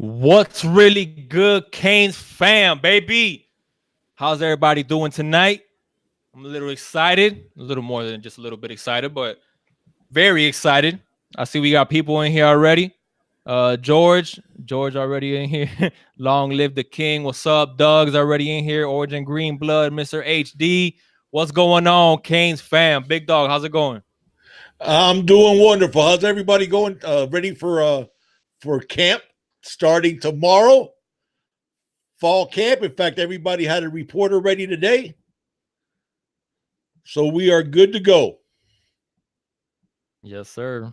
What's really good, Canes fam, baby? How's everybody doing tonight? I'm a little excited, a little more than just a little bit excited, but very excited. I see we got people in here already. George already in here. Long live the king. What's up? Doug's already in here. Origin Green Blood, Mr. HD. What's going on, Canes fam? Big Dog, how's it going? I'm doing wonderful. How's everybody going? Ready for camp starting tomorrow? Fall camp. In fact, everybody had a reporter ready today, so we are good to go. Yes, sir.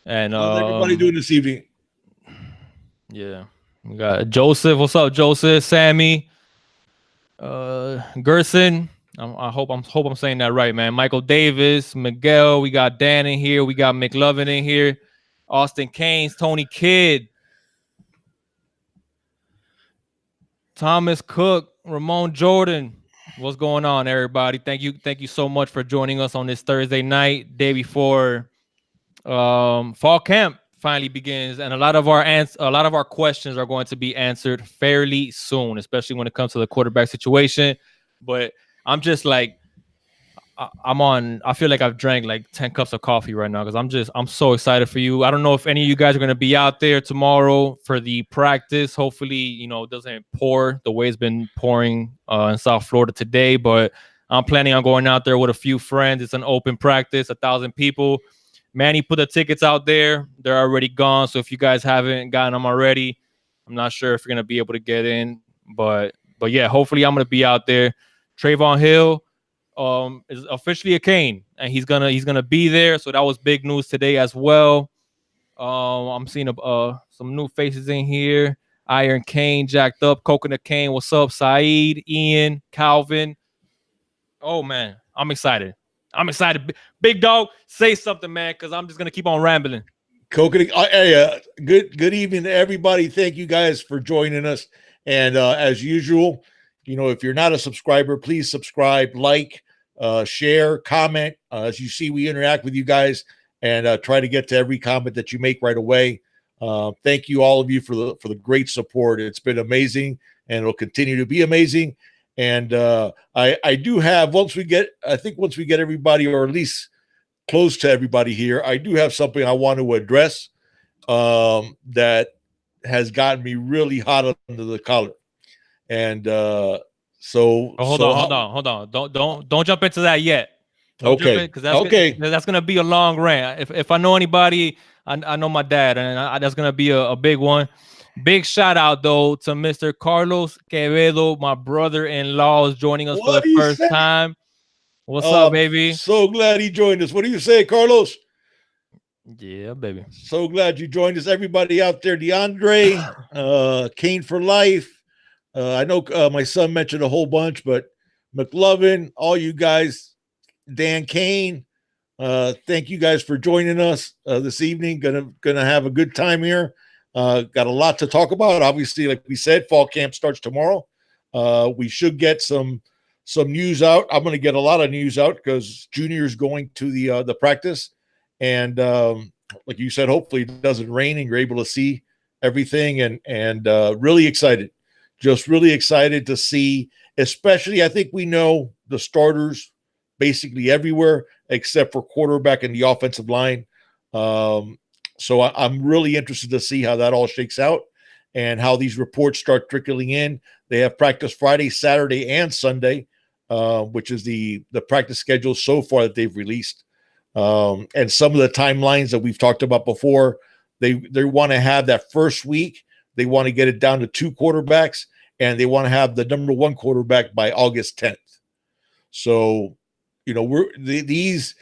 And How's everybody doing this evening? yeah, we got Joseph. What's up, Joseph? Sammy, Gerson. I hope I'm saying that right, man. Michael Davis, Miguel. We got Dan in here. We got McLovin in here. Austin Keynes, Tony Kidd, Thomas Cook, Ramon Jordan. What's going on, everybody? Thank you so much for joining us on this Thursday night, day before fall camp finally begins, and a lot of our questions are going to be answered fairly soon, especially when it comes to the quarterback situation. But I'm just like, I feel like I've drank like 10 cups of coffee right now because I'm so excited for you. I don't know if any of you guys are going to be out there tomorrow for the practice. Hopefully, it doesn't pour the way it's been pouring in South Florida today, but I'm planning on going out there with a few friends. It's an open practice, 1,000 people. Manny put the tickets out there. They're already gone. So if you guys haven't gotten them already, I'm not sure if you're going to be able to get in. But yeah, hopefully I'm going to be out there. Trayvon Hill is officially a Cane, and he's gonna be there. So that was big news today as well. I'm seeing some new faces in here. Iron Cane, jacked up. Coconut Cane, what's up? Saeed, Ian, Calvin. Oh man, I'm excited. Big Dog, say something, man, because I'm just gonna keep on rambling. Coconut. Good evening to everybody. Thank you guys for joining us. And as usual, if you're not a subscriber, please subscribe, like, share, comment. As you see, we interact with you guys and try to get to every comment that you make right away. Thank you, all of you, for the great support. It's been amazing, and it'll continue to be amazing. And I do have, once we get everybody, or at least close to everybody here, I do have something I want to address that has gotten me really hot under the collar. And hold on. Don't jump into that yet. Okay. Because that's gonna be a long rant. If I know anybody, I know my dad, and that's gonna be a big one. Big shout out though to Mr. Carlos Quevedo, my brother-in-law, is joining us for the first time. What's up, baby? So glad he joined us. What do you say, Carlos? Yeah, baby. So glad you joined us. Everybody out there, DeAndre, Cane for Life. I know my son mentioned a whole bunch, but McLovin, all you guys, Dan Kane, thank you guys for joining us this evening. Gonna have a good time here. Got a lot to talk about. Obviously, like we said, fall camp starts tomorrow. We should get some news out. I'm going to get a lot of news out because Junior's going to the practice, and like you said, hopefully it doesn't rain and you're able to see everything. And really excited, just really excited to see. Especially, I think we know the starters basically everywhere except for quarterback and the offensive line. So I'm really interested to see how that all shakes out and how these reports start trickling in. They have practice Friday, Saturday, and Sunday, which is the practice schedule so far that they've released. And some of the timelines that we've talked about before, they want to have that first week. They want to get it down to 2 quarterbacks, and they want to have the number 1 quarterback by August 10th. So, these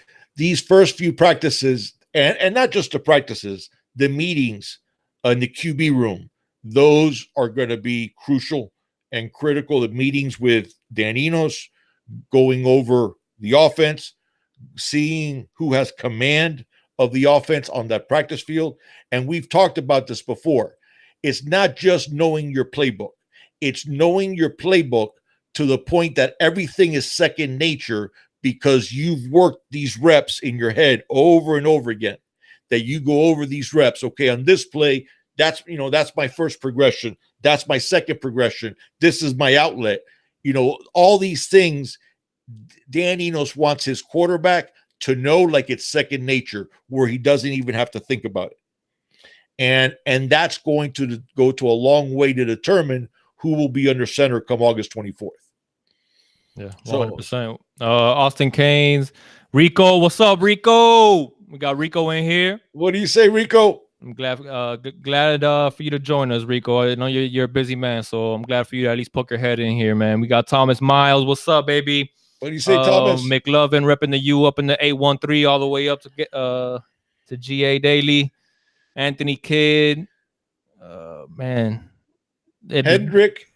first few practices, and not just the practices, the meetings in the QB room, those are going to be crucial and critical. The meetings with Dan Enos, going over the offense, seeing who has command of the offense on that practice field. And we've talked about this before. It's not just knowing your playbook. It's knowing your playbook to the point that everything is second nature because you've worked these reps in your head over and over again, that you go over these reps. Okay, on this play, That's my first progression. That's my second progression. This is my outlet. All these things. Dan Enos wants his quarterback to know like it's second nature, where he doesn't even have to think about it. And that's going to go to a long way to determine who will be under center come August 24th. Yeah, 100%. Austin Canes, Rico, what's up, Rico? We got Rico in here. What do you say, Rico? I'm glad for you to join us, Rico. I know you're a busy man, so I'm glad for you to at least poke your head in here, man. We got Thomas Miles. What's up, baby? What do you say, Thomas? McLovin repping the U up in the 813 all the way up to GA Daily. Anthony Kidd, man. Hendrick.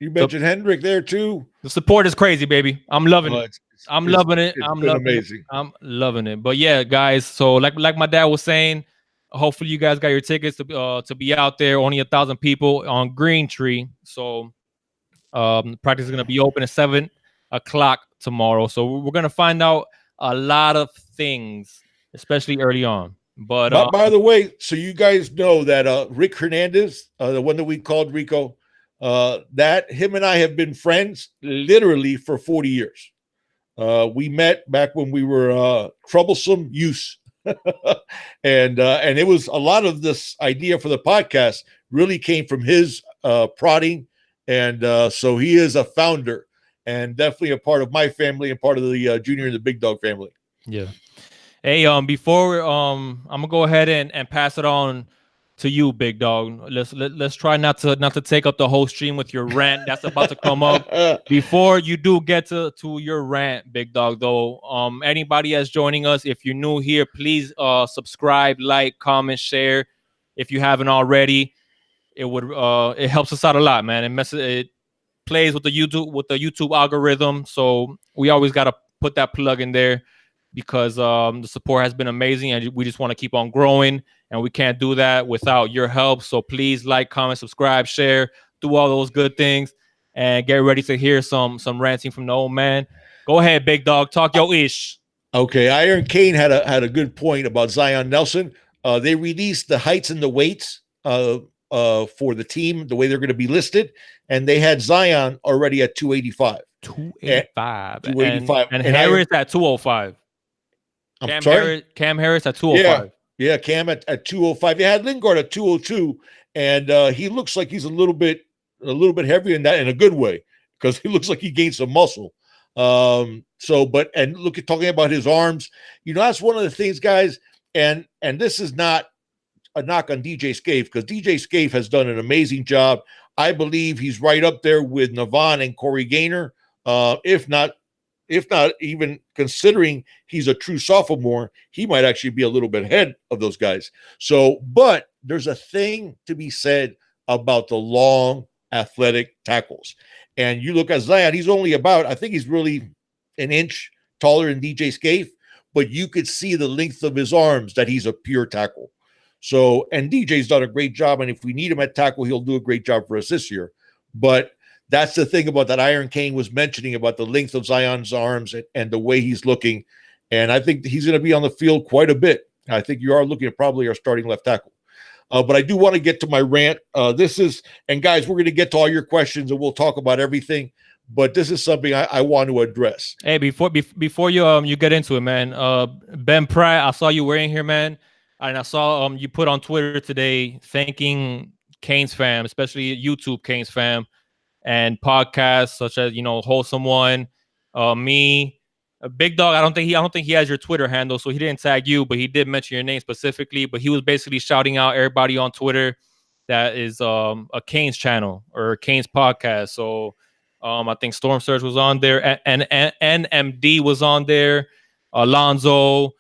You mentioned Hendrick there too. The support is crazy, baby. I'm loving it. I'm loving it. I'm amazing. I'm loving it. But yeah, guys. So like my dad was saying, hopefully you guys got your tickets to be out there. Only 1,000 people on Green Tree. So practice is gonna be open at 7 o'clock tomorrow. So we're gonna find out a lot of things, especially early on. But by the way, so you guys know that Rick Hernandez, the one that we called Rico, that him and I have been friends literally for 40 years. We met back when we were troublesome youths. and it was a lot of this idea for the podcast really came from his prodding. And so he is a founder and definitely a part of my family and part of the Junior and the Big Dog family. Yeah. Hey, before I'm gonna go ahead and pass it on to you, Big Dog. Let's try not to take up the whole stream with your rant that's about to come up. Before you do get to your rant, Big Dog, though, anybody that's joining us, if you're new here, please subscribe, like, comment, share. If you haven't already, it helps us out a lot, man. It plays with the YouTube algorithm, so we always gotta put that plug in there. Because the support has been amazing and we just want to keep on growing, and we can't do that without your help. So please like, comment, subscribe, share, do all those good things, and get ready to hear some ranting from the old man. Go ahead, Big Dog, talk your ish. Okay, Iron Kane had a good point about Zion Nelson. They released the heights and the weights for the team, the way they're going to be listed, and they had Zion already at 285. 285. And Harris at 205. Cam Harris at 205. Yeah, Cam at 205. You had Lingard at 202, and he looks like he's a little bit heavier in that in a good way, because he looks like he gained some muscle. And look at talking about his arms. That's one of the things, guys, and this is not a knock on DJ Scaife, because DJ Scaife has done an amazing job. I believe he's right up there with Navon and Corey Gaynor, if not even considering he's a true sophomore, he might actually be a little bit ahead of those guys. So, but there's a thing to be said about the long athletic tackles. And you look at Zion, he's only about, I think he's really an inch taller than DJ Scaife, but you could see the length of his arms that he's a pure tackle. So, and DJ's done a great job. And if we need him at tackle, he'll do a great job for us this year. But that's the thing about that Iron Kane was mentioning about the length of Zion's arms and the way he's looking. And I think he's going to be on the field quite a bit. I think you are looking at probably our starting left tackle. But I do want to get to my rant. And guys, we're going to get to all your questions and we'll talk about everything. But this is something I want to address. Hey, before you get into it, man, Ben Pratt, I saw you wearing here, man. And I saw you put on Twitter today thanking Canes fam, especially YouTube Canes fam, and podcasts such as Wholesome One, me, Big Dog. I don't think he has your Twitter handle, so he didn't tag you, but he did mention your name specifically. But he was basically shouting out everybody on Twitter that is a Canes channel or a Canes podcast. So I think Storm Surge was on there, and NMD was on there, Alonzo,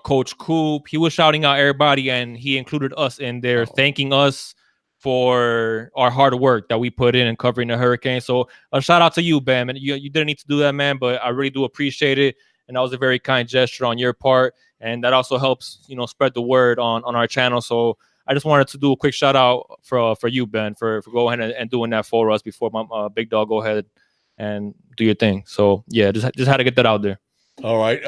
Coach Coop. He was shouting out everybody, and he included us in there, thanking us for our hard work that we put in covering the hurricane. So a shout out to you, Bam. And you didn't need to do that, man, but I really do appreciate it. And that was a very kind gesture on your part. And that also helps, spread the word on our channel. So I just wanted to do a quick shout out for you, Ben, for going ahead and doing that for us before my Big Dog go ahead and do your thing. So yeah, just had to get that out there. All right.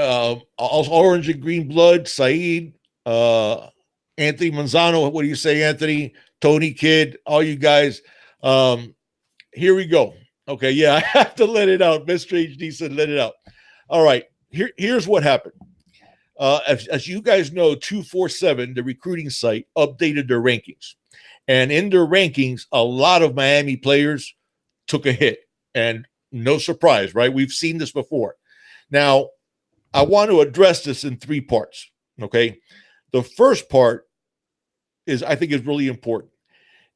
Orange and Green Blood, Saeed, Anthony Manzano. What do you say, Anthony? Tony Kidd, all you guys. Here we go. Okay, yeah, I have to let it out. Mr. HD said, let it out. All right, here's what happened. As you guys know, 247, the recruiting site, updated their rankings. And in their rankings, a lot of Miami players took a hit. And no surprise, right? We've seen this before. Now, I want to address this in 3 parts, okay? The first part is, I think is really important,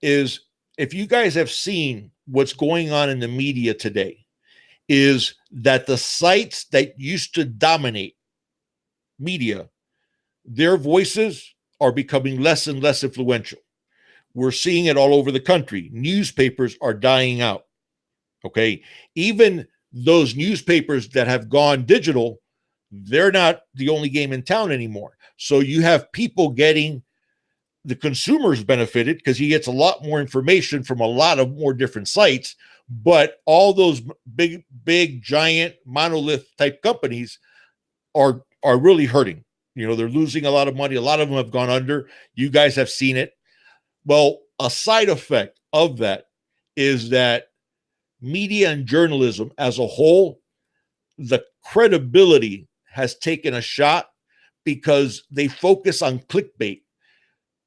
is if you guys have seen what's going on in the media today, is that the sites that used to dominate media, their voices are becoming less and less influential. We're seeing it all over the country. Newspapers are dying out. Okay. Even those newspapers that have gone digital, they're not the only game in town anymore. So you have people getting, the consumers benefited because he gets a lot more information from a lot of more different sites, but all those big, giant monolith type companies are really hurting. You know, they're losing a lot of money. A lot of them have gone under. You guys have seen it. Well, a side effect of that is that media and journalism as a whole, the credibility has taken a shot because they focus on clickbait.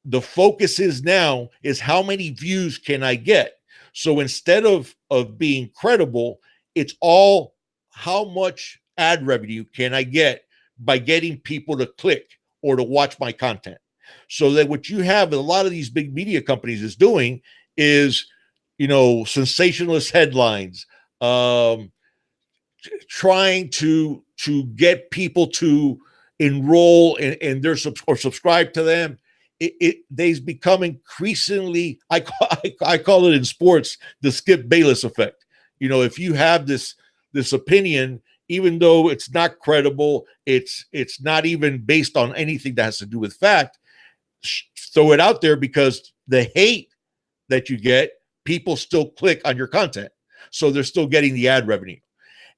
The focus is now is how many views can I get? So instead of being credible, it's all how much ad revenue can I get by getting people to click or to watch my content. So that what you have a lot of these big media companies is doing is, you know, sensationalist headlines, trying to get people to enroll in their or subscribe to them. They've become increasingly, I call it in sports, the Skip Bayless effect. You know, if you have this opinion, even though it's not credible, it's not even based on anything that has to do with fact, throw it out there because the hate that you get, people still click on your content. So they're still getting the ad revenue.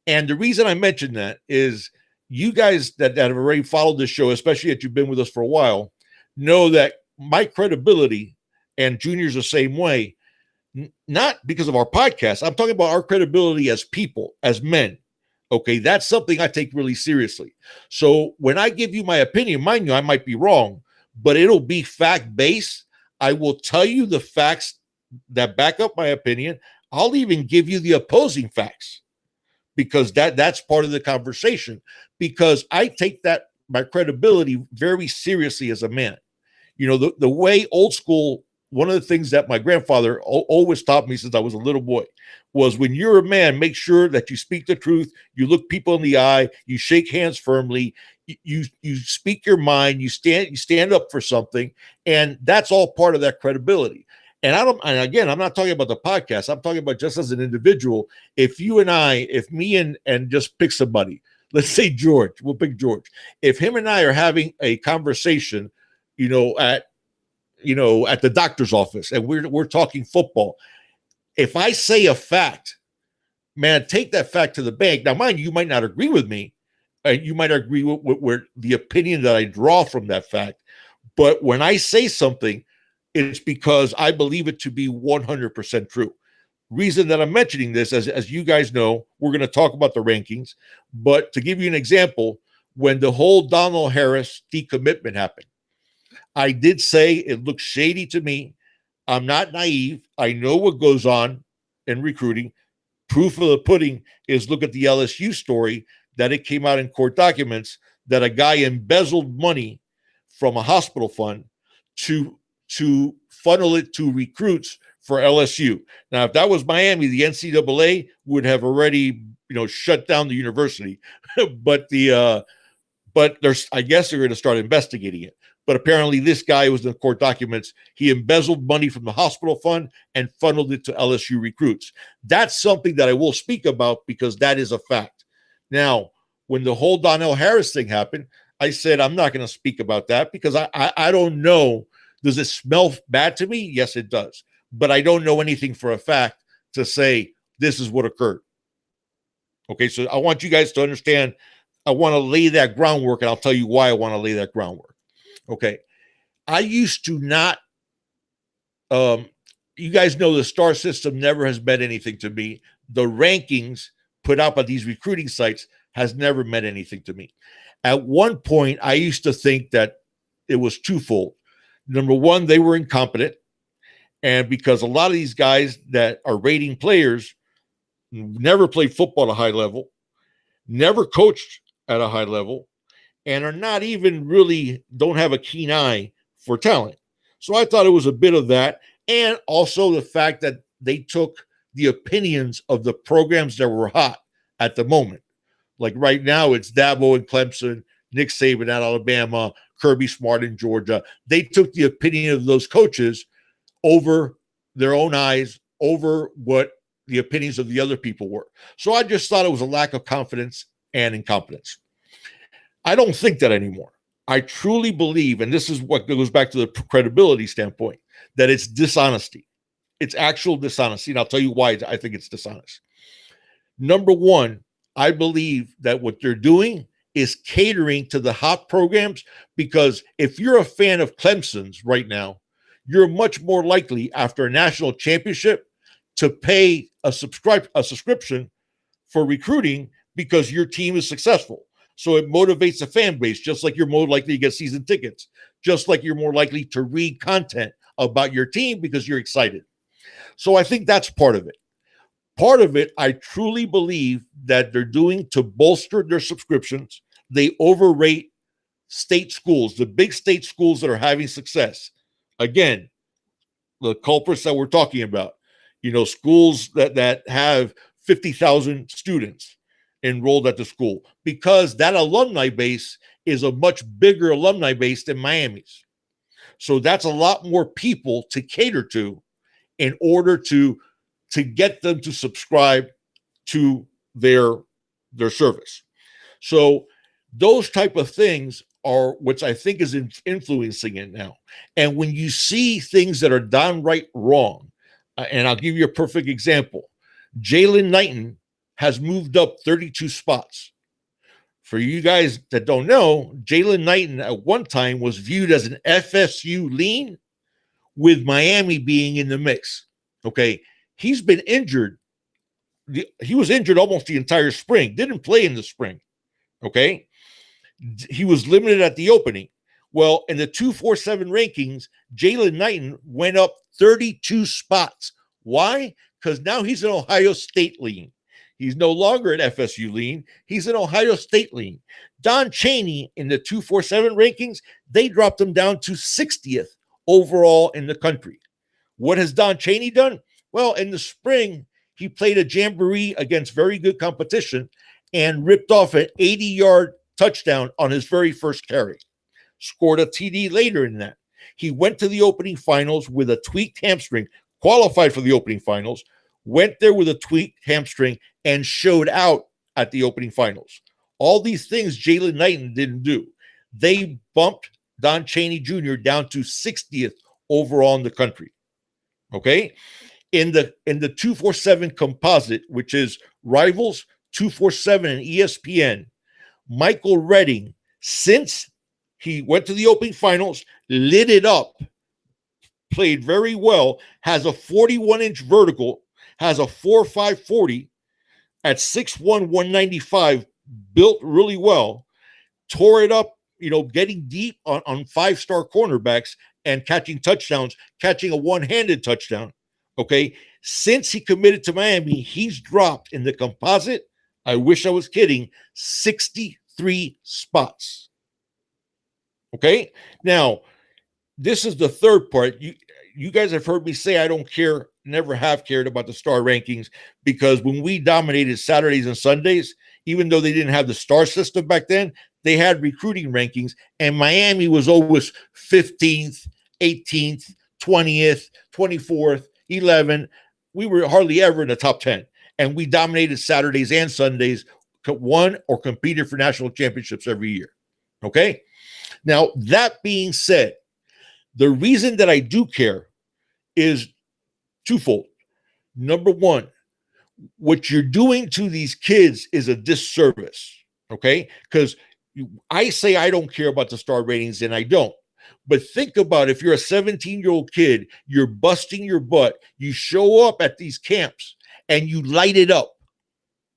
And the reason I mentioned that is you guys that have already followed this show, especially that you've been with us for a while, know that my credibility, and Junior's the same way, not because of our podcast. I'm talking about our credibility as people, as men. Okay, that's something I take really seriously. So when I give you my opinion, mind you, I might be wrong, but it'll be fact-based. I will tell you the facts that back up my opinion. I'll even give you the opposing facts because that's part of the conversation, because I take that, my credibility, very seriously as a man. You know, the way old school, one of the things that my grandfather always taught me since I was a little boy was when you're a man, make sure that you speak the truth, you look people in the eye, you shake hands firmly, you speak your mind, you stand up for something, and that's all part of that credibility. And again, I'm not talking about the podcast. I'm talking about just as an individual. If me and just pick somebody, let's say George, we'll pick George. If him and I are having a conversation, at the doctor's office, and we're talking football, if I say a fact, man, take that fact to the bank. Now, mind you might not agree with me. You might agree with the opinion that I draw from that fact. But when I say something, it's because I believe it to be 100% true. Reason that I'm mentioning this, as you guys know, we're going to talk about the rankings. But to give you an example, when the whole Donald Harris decommitment happened, I did say it looks shady to me. I'm not naive. I know what goes on in recruiting. Proof of the pudding is look at the LSU story that it came out in court documents that a guy embezzled money from a hospital fund to funnel it to recruits for LSU. Now, if that was Miami, the NCAA would have already, shut down the university. but I guess they're going to start investigating it. But apparently this guy was in the court documents. He embezzled money from the hospital fund and funneled it to LSU recruits. That's something that I will speak about because that is a fact. Now, when the whole Donnell Harris thing happened, I said, I'm not going to speak about that because I don't know. Does it smell bad to me? Yes, it does. But I don't know anything for a fact to say this is what occurred. Okay, so I want you guys to understand. I want to lay that groundwork, and I'll tell you why I want to lay that groundwork. Okay, I used to not You guys know the star system never has meant anything to me. The rankings put out by these recruiting sites has never meant anything to me. At one point, I used to think that it was twofold. Number one, they were incompetent. And because a lot of these guys that are rating players never played football at a high level, never coached at a high level, and are not even really, don't have a keen eye for talent. So I thought it was a bit of that. And also the fact that they took the opinions of the programs that were hot at the moment. Like right now, it's Dabo in Clemson, Nick Saban at Alabama, Kirby Smart in Georgia. They took the opinion of those coaches over their own eyes, over what the opinions of the other people were. So I just thought it was a lack of confidence and incompetence. I don't think that anymore. I truly believe, and this is what goes back to the credibility standpoint, that it's dishonesty. It's actual dishonesty. And I'll tell you why I think it's dishonest. Number one, I believe that what they're doing is catering to the hot programs, because if you're a fan of Clemson's right now, you're much more likely after a national championship to pay a subscription for recruiting because your team is successful. So it motivates the fan base, just like you're more likely to get season tickets, just like you're more likely to read content about your team because you're excited. So I think that's part of it. Part of it, I truly believe that they're doing to bolster their subscriptions. They overrate state schools, the big state schools that are having success. Again, the culprits that we're talking about, schools that have 50,000 students enrolled at the school, because that alumni base is a much bigger alumni base than Miami's. So that's a lot more people to cater to in order to get them to subscribe to their service. So those type of things are what I think is influencing it now. And when you see things that are downright wrong, and I'll give you a perfect example. Jalen Knighton has moved up 32 spots. For you guys that don't know, Jalen Knighton at one time was viewed as an FSU lean, with Miami being in the mix. Okay, he's been injured. He was injured almost the entire spring, didn't play in the spring. Okay, he was limited at the opening. Well, in the 247 rankings, Jalen Knighton went up 32 spots. Why? Because now he's an Ohio State lean. He's no longer an FSU lean. He's an Ohio State lean. Don Chaney in the 247 rankings, they dropped him down to 60th overall in the country. What has Don Chaney done? Well, in the spring, he played a jamboree against very good competition and ripped off an 80-yard touchdown on his very first carry. Scored a TD later in that. He went to the opening finals with a tweaked hamstring, qualified for the opening finals, went there with a tweaked hamstring, and showed out at the opening finals. All these things Jalen Knighton didn't do. They bumped Don Chaney Jr. down to 60th overall in the country. Okay? In the 247 composite, which is Rivals, 247, and ESPN, Michael Redding, since he went to the opening finals, lit it up, played very well, has a 41-inch vertical, has a 4.5 40 at 6'1", 195, built really well, tore it up, getting deep on five-star cornerbacks and catching touchdowns, catching a one-handed touchdown. Okay. Since he committed to Miami, he's dropped in the composite, I wish I was kidding, 63 spots. Okay. Now, this is the third part. You guys have heard me say I don't care, never have cared about the star rankings, because when we dominated Saturdays and Sundays, even though they didn't have the star system back then, they had recruiting rankings, and Miami was always 15th, 18th, 20th, 24th, 11th. We were hardly ever in the top 10, and we dominated Saturdays and Sundays, won or competed for national championships every year. Okay. Now, that being said, the reason that I do care is twofold. Number one, what you're doing to these kids is a disservice, okay? Because I say I don't care about the star ratings, and I don't. But think about if you're a 17-year-old kid, you're busting your butt, you show up at these camps and you light it up.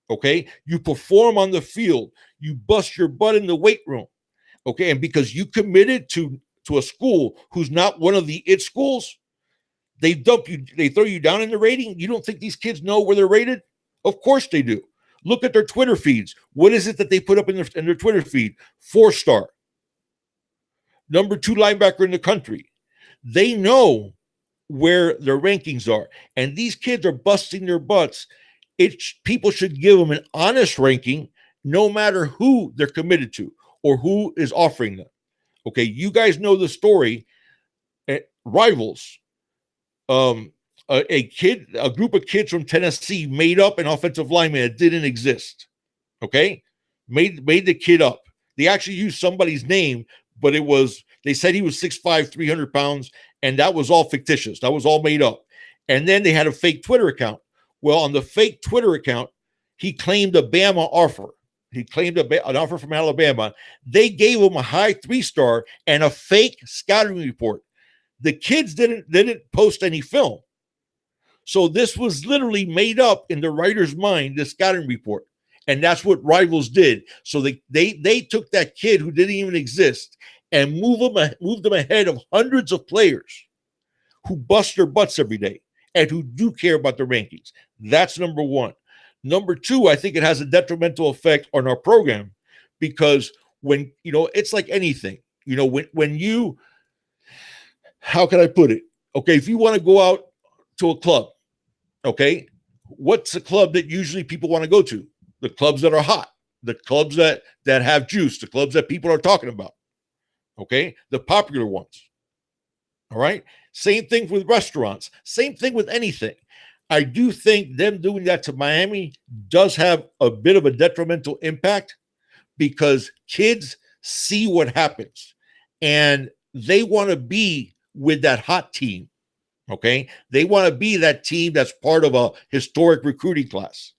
Okay. You perform on the field, you bust your butt in the weight room. Okay. And because you committed to a school who's not one of the it schools, they dump you, they throw you down in the rating. You don't think these kids know where they're rated? Of course they do. Look at their Twitter feeds. What is it that they put up in their Twitter feed? 4-star. Number 2 linebacker in the country. They know where their rankings are. And these kids are busting their butts. People should give them an honest ranking no matter who they're committed to or who is offering them. Okay, you guys know the story. Rivals. A group of kids from Tennessee made up an offensive lineman that didn't exist. Okay, made the kid up. They actually used somebody's name, but they said he was 6'5", 300 pounds, and that was all fictitious. That was all made up. And then they had a fake Twitter account. Well, on the fake Twitter account, he claimed a Bama offer. He claimed an offer from Alabama. They gave him a high 3-star and a fake scouting report. The kids didn't post any film. So this was literally made up in the writer's mind, the scouting report. And that's what Rivals did. So they took that kid who didn't even exist and moved them ahead of hundreds of players who bust their butts every day and who do care about the rankings. That's number 1. Number 2, I think it has a detrimental effect on our program because when, it's like anything, when you, how can I put it? Okay, if you want to go out to a club, okay, what's the club that usually people want to go to? The clubs that are hot, the clubs that have juice, the clubs that people are talking about, okay, the popular ones. All right, same thing with restaurants, same thing with anything. I do think them doing that to Miami does have a bit of a detrimental impact because kids see what happens and they want to be with that hot team. Okay. They want to be that team that's part of a historic recruiting class.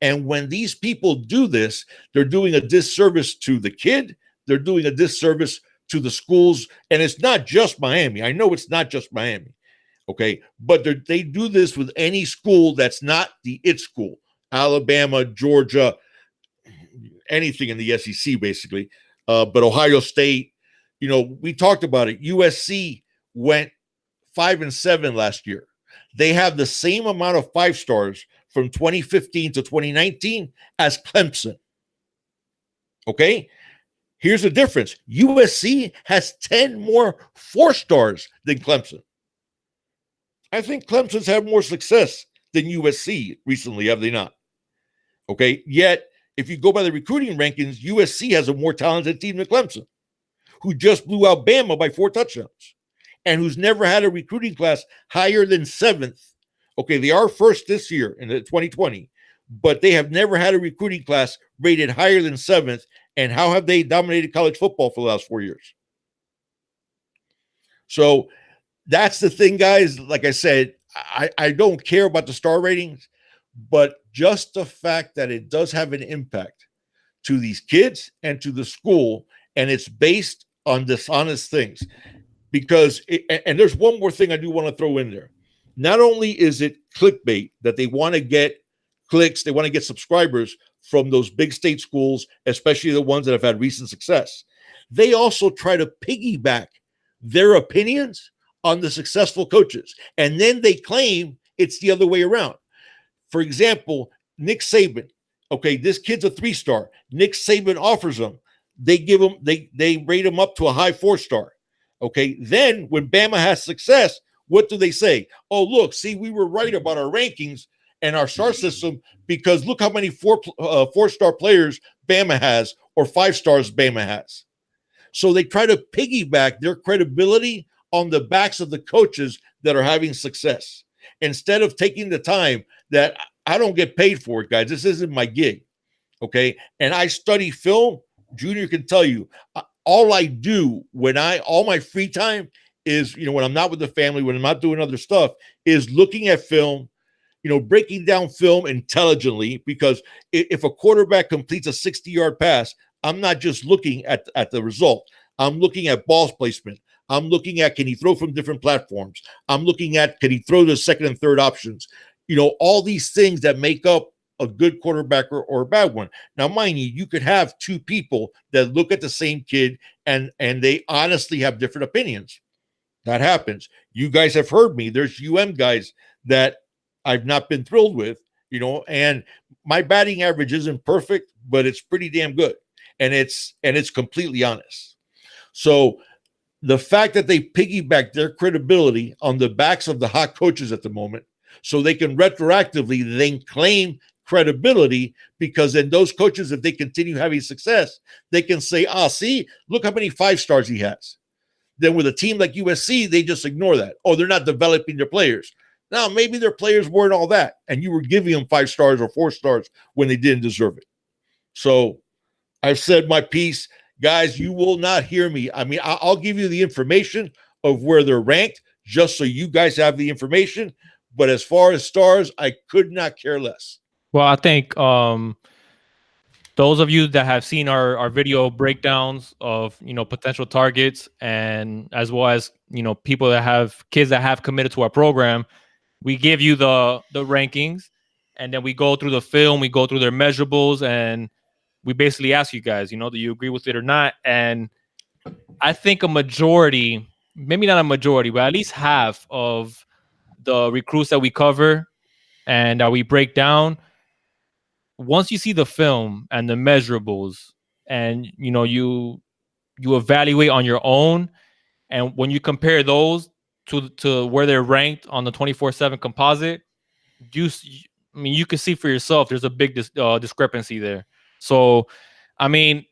And when these people do this, they're doing a disservice to the kid. They're doing a disservice to the schools. And it's not just Miami. I know it's not just Miami. Okay. But they do this with any school that's not the it school. Alabama, Georgia, anything in the SEC, basically. But Ohio State, we talked about it. USC went 5-7 last year. They have the same amount of 5-stars from 2015 to 2019 as Clemson. Okay? Here's the difference. USC has 10 more 4-stars than Clemson. I think Clemson's had more success than USC recently, have they not? Okay? Yet, if you go by the recruiting rankings, USC has a more talented team than Clemson, who just blew out Bama by 4 touchdowns. And who's never had a recruiting class higher than 7th. Okay, they are first this year in the 2020, but they have never had a recruiting class rated higher than 7th. And how have they dominated college football for the last 4 years? So that's the thing, guys. Like I said, I don't care about the star ratings, but just the fact that it does have an impact to these kids and to the school, and it's based on dishonest things. Because, and there's one more thing I do want to throw in there. Not only is it clickbait that they want to get clicks, they want to get subscribers from those big state schools, especially the ones that have had recent success. They also try to piggyback their opinions on the successful coaches. And then they claim it's the other way around. For example, Nick Saban. Okay, this kid's a 3-star. Nick Saban offers him. They rate him up to a high 4-star. Okay, then when Bama has success, what do they say? Oh, look, see, we were right about our rankings and our star system because look how many 4-star players Bama has or 5-stars Bama has. So they try to piggyback their credibility on the backs of the coaches that are having success instead of taking the time that I don't get paid for it, guys. This isn't my gig, okay? And I study film. Junior can tell you, all I do all my free time is, when I'm not with the family, when I'm not doing other stuff, is looking at film, breaking down film intelligently, because if a quarterback completes a 60-yard pass, I'm not just looking at the result. I'm looking at ball placement. I'm looking at, can he throw from different platforms? I'm looking at, can he throw the second and third options? All these things that make up a good quarterback or a bad one. Now, mind you could have two people that look at the same kid and they honestly have different opinions. That happens. You guys have heard me. There's guys that I've not been thrilled with, and my batting average isn't perfect, but it's pretty damn good. And it's completely honest. So the fact that they piggyback their credibility on the backs of the hot coaches at the moment, so they can retroactively then claim credibility, because then those coaches, if they continue having success, they can say, see, look how many 5-stars he has. Then with a team like USC, they just ignore that. Oh, they're not developing their players. Now, maybe their players weren't all that, and you were giving them 5 stars or 4 stars when they didn't deserve it. So I've said my piece. Guys, you will not hear me. I mean, I'll give you the information of where they're ranked just so you guys have the information. But as far as stars, I could not care less. Well, I think those of you that have seen our video breakdowns of potential targets, and as well as people that have kids that have committed to our program, we give you the rankings, and then we go through the film, we go through their measurables, and we basically ask you guys, do you agree with it or not? And I think a majority, maybe not a majority, but at least half of the recruits that we cover and that we break down, once you see the film and the measurables, and you evaluate on your own, and when you compare those to where they're ranked on the 24/7 composite, you can see for yourself there's a big discrepancy there. So, I mean,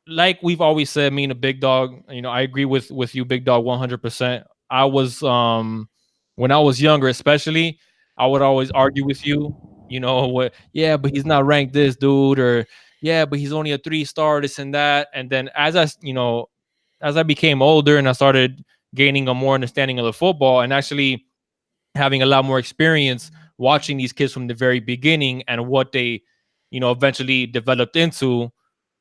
like we've always said, me and the Big Dog, I agree with you, Big Dog, 100%. I was when I was younger, especially, I would always argue with you. What? Yeah, but he's not ranked this, dude, or yeah, but he's only a 3-star, this and that. And then as I became older and I started gaining a more understanding of the football and actually having a lot more experience watching these kids from the very beginning and what they, eventually developed into,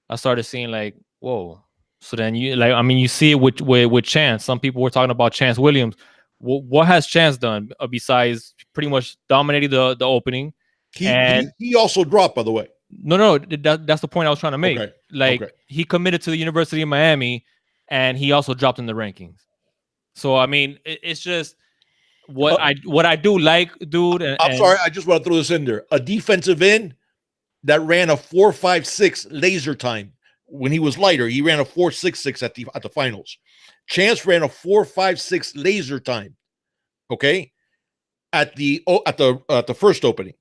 I started seeing like, whoa. So then you see it with Chance. Some people were talking about Chance Williams. What has Chance done besides pretty much dominating the opening? He also dropped, by the way. No, that's the point I was trying to make. Okay. He committed to the University of Miami, and he also dropped in the rankings. So I mean, it's just what I do like, dude. I'm sorry, I just want to throw this in there. A defensive end that ran a 4.56 laser time when he was lighter. He ran a 4.66 at the finals. Chance ran a 4.56 laser time. Okay, at the first opening,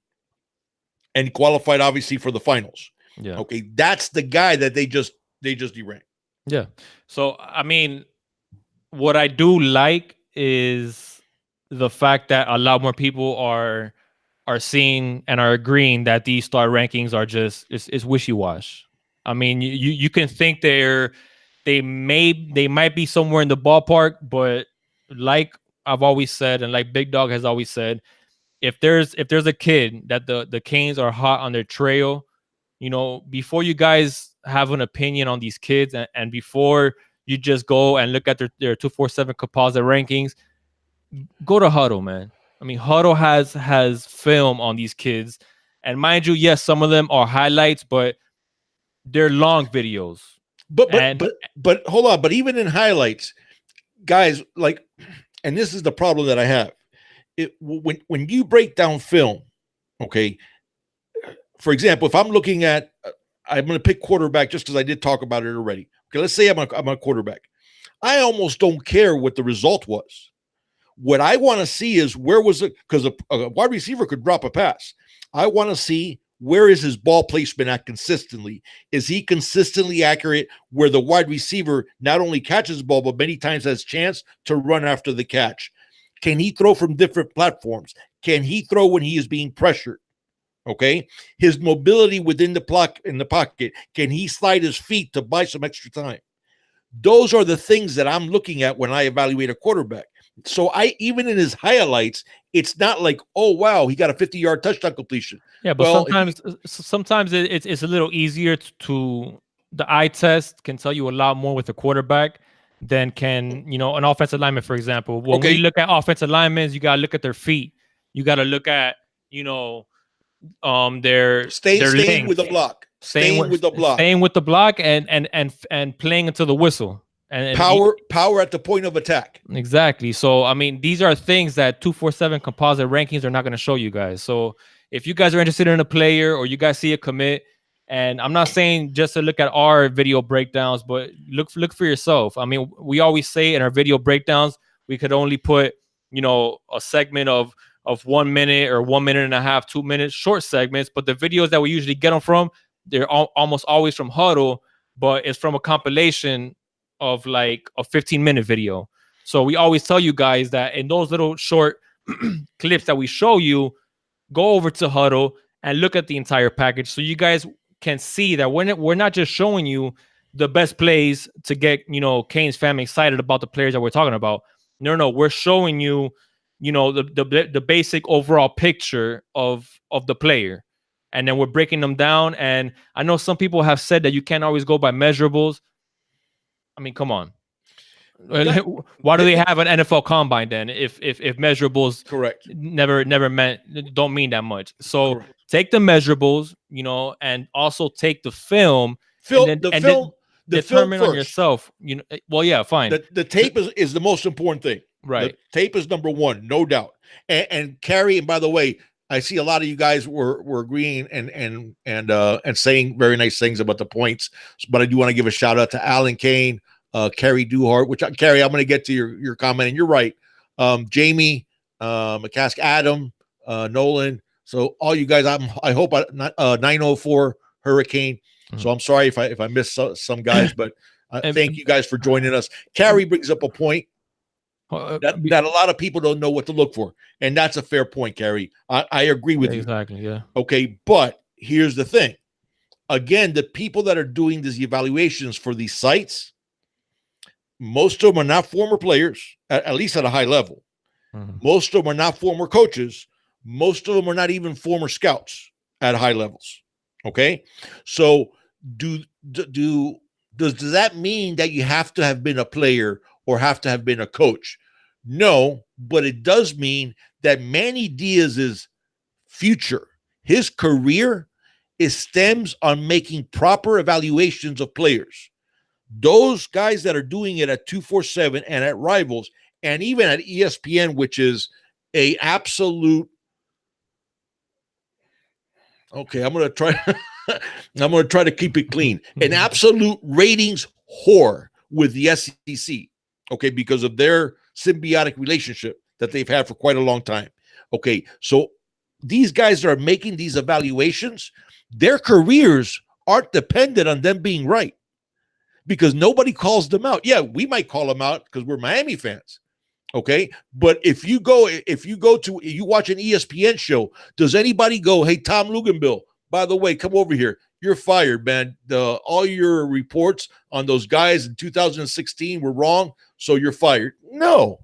and qualified obviously for the finals. Yeah. Okay, that's the guy that they just deranked. Yeah. So I mean, what I do like is the fact that a lot more people are seeing and are agreeing that these star rankings are just it's wishy-wash. I mean, you can think they might be somewhere in the ballpark, but like I've always said, and like Big Dog has always said, if there's a kid that the Canes are hot on their trail, before you guys have an opinion on these kids, and before you just go and look at their 247 composite rankings, go to Huddle, man. I mean, Huddle has film on these kids, and mind you, yes, some of them are highlights, but they're long videos. But hold on. But even in highlights, guys, like, and this is the problem that I have. When you break down film, okay. For example, if I'm looking at, I'm going to pick quarterback just because I did talk about it already. Okay, let's say I'm a quarterback. I almost don't care what the result was. What I want to see is where was it, because a wide receiver could drop a pass. I want to see where is his ball placement at consistently. Is he consistently accurate where the wide receiver not only catches the ball, but many times has a chance to run after the catch? Can he throw from different platforms? Can he throw when he is being pressured? Okay. His mobility within the pocket. Can he slide his feet to buy some extra time? Those are the things that I'm looking at when I evaluate a quarterback. So even in his highlights, it's not like, oh wow, he got a 50-yard touchdown completion. Yeah, but sometimes it's a little easier to the eye test can tell you a lot more with a quarterback than can, an offensive lineman, for example. When we Okay. look at offensive linemen, you gotta look at their feet. You gotta look at, their Staying with length, the block. staying Staying with with the block. staying with the block and playing until the whistle. And Power at the point of attack. exactly. So I mean, these are things that 247 composite rankings are not going to show you guys. So if you guys are interested in a player or you guys see a commit, and I'm not saying just to look at our video breakdowns, but look for yourself. I mean, we always say in our video breakdowns we could only put a segment of 1 minute or 1 minute and a half, 2 minutes, short segments. But the videos that we usually get them from, they're almost always from Huddle, but it's from a compilation of like a 15-minute video. So we always tell you guys that in those little short clips that we show you, go over to Huddle and look at the entire package so you guys can see that we're not just showing you the best plays to get Canes family excited about the players that we're talking about. No, we're showing you the basic overall picture of the player, and then we're breaking them down. And I know some people have said that you can't always go by measurables. I mean, come on. Why do they have an NFL combine then if measurables correct never don't mean that much? So correct. Take the measurables, and also take the film, Then determine film on yourself. Well, yeah, fine. The tape is the most important thing. Right. The tape is number one, no doubt. And Carrie, and by the way, I see a lot of you guys were agreeing and saying very nice things about the points. But I do want to give a shout out to Alan Kane, Carrie Duhart, Carrie, I'm going to get to your comment, and you're right. Jamie, McCask, Adam, Nolan. So all you guys, I hope 904 Hurricane. Mm-hmm. So I'm sorry if I missed some guys, but thank you guys for joining us. Carrie brings up a point that a lot of people don't know what to look for, and that's a fair point, Carrie. I agree with you. Exactly. Yeah. Okay, but here's the thing. Again, the people that are doing these evaluations for these sites, most of them are not former players, at least at a high level. Mm-hmm. Most of them are not former coaches. Most of them are not even former scouts at high levels. Okay, so does that mean that you have to have been a player or have to have been a coach? No, but it does mean that Manny Diaz's future, his career, stems on making proper evaluations of players. Those guys that are doing it at 247 and at Rivals and even at ESPN, which is a absolute. Okay, I'm going to try to keep it clean. An absolute ratings whore with the SEC. Okay, because of their symbiotic relationship that they've had for quite a long time. Okay, so these guys that are making these evaluations, their careers aren't dependent on them being right because nobody calls them out. Yeah, we might call them out because we're Miami fans. Okay, but if you watch an ESPN show, does anybody go, hey, Tom Luganbill, by the way, come over here. You're fired, man. All your reports on those guys in 2016 were wrong, so you're fired. No.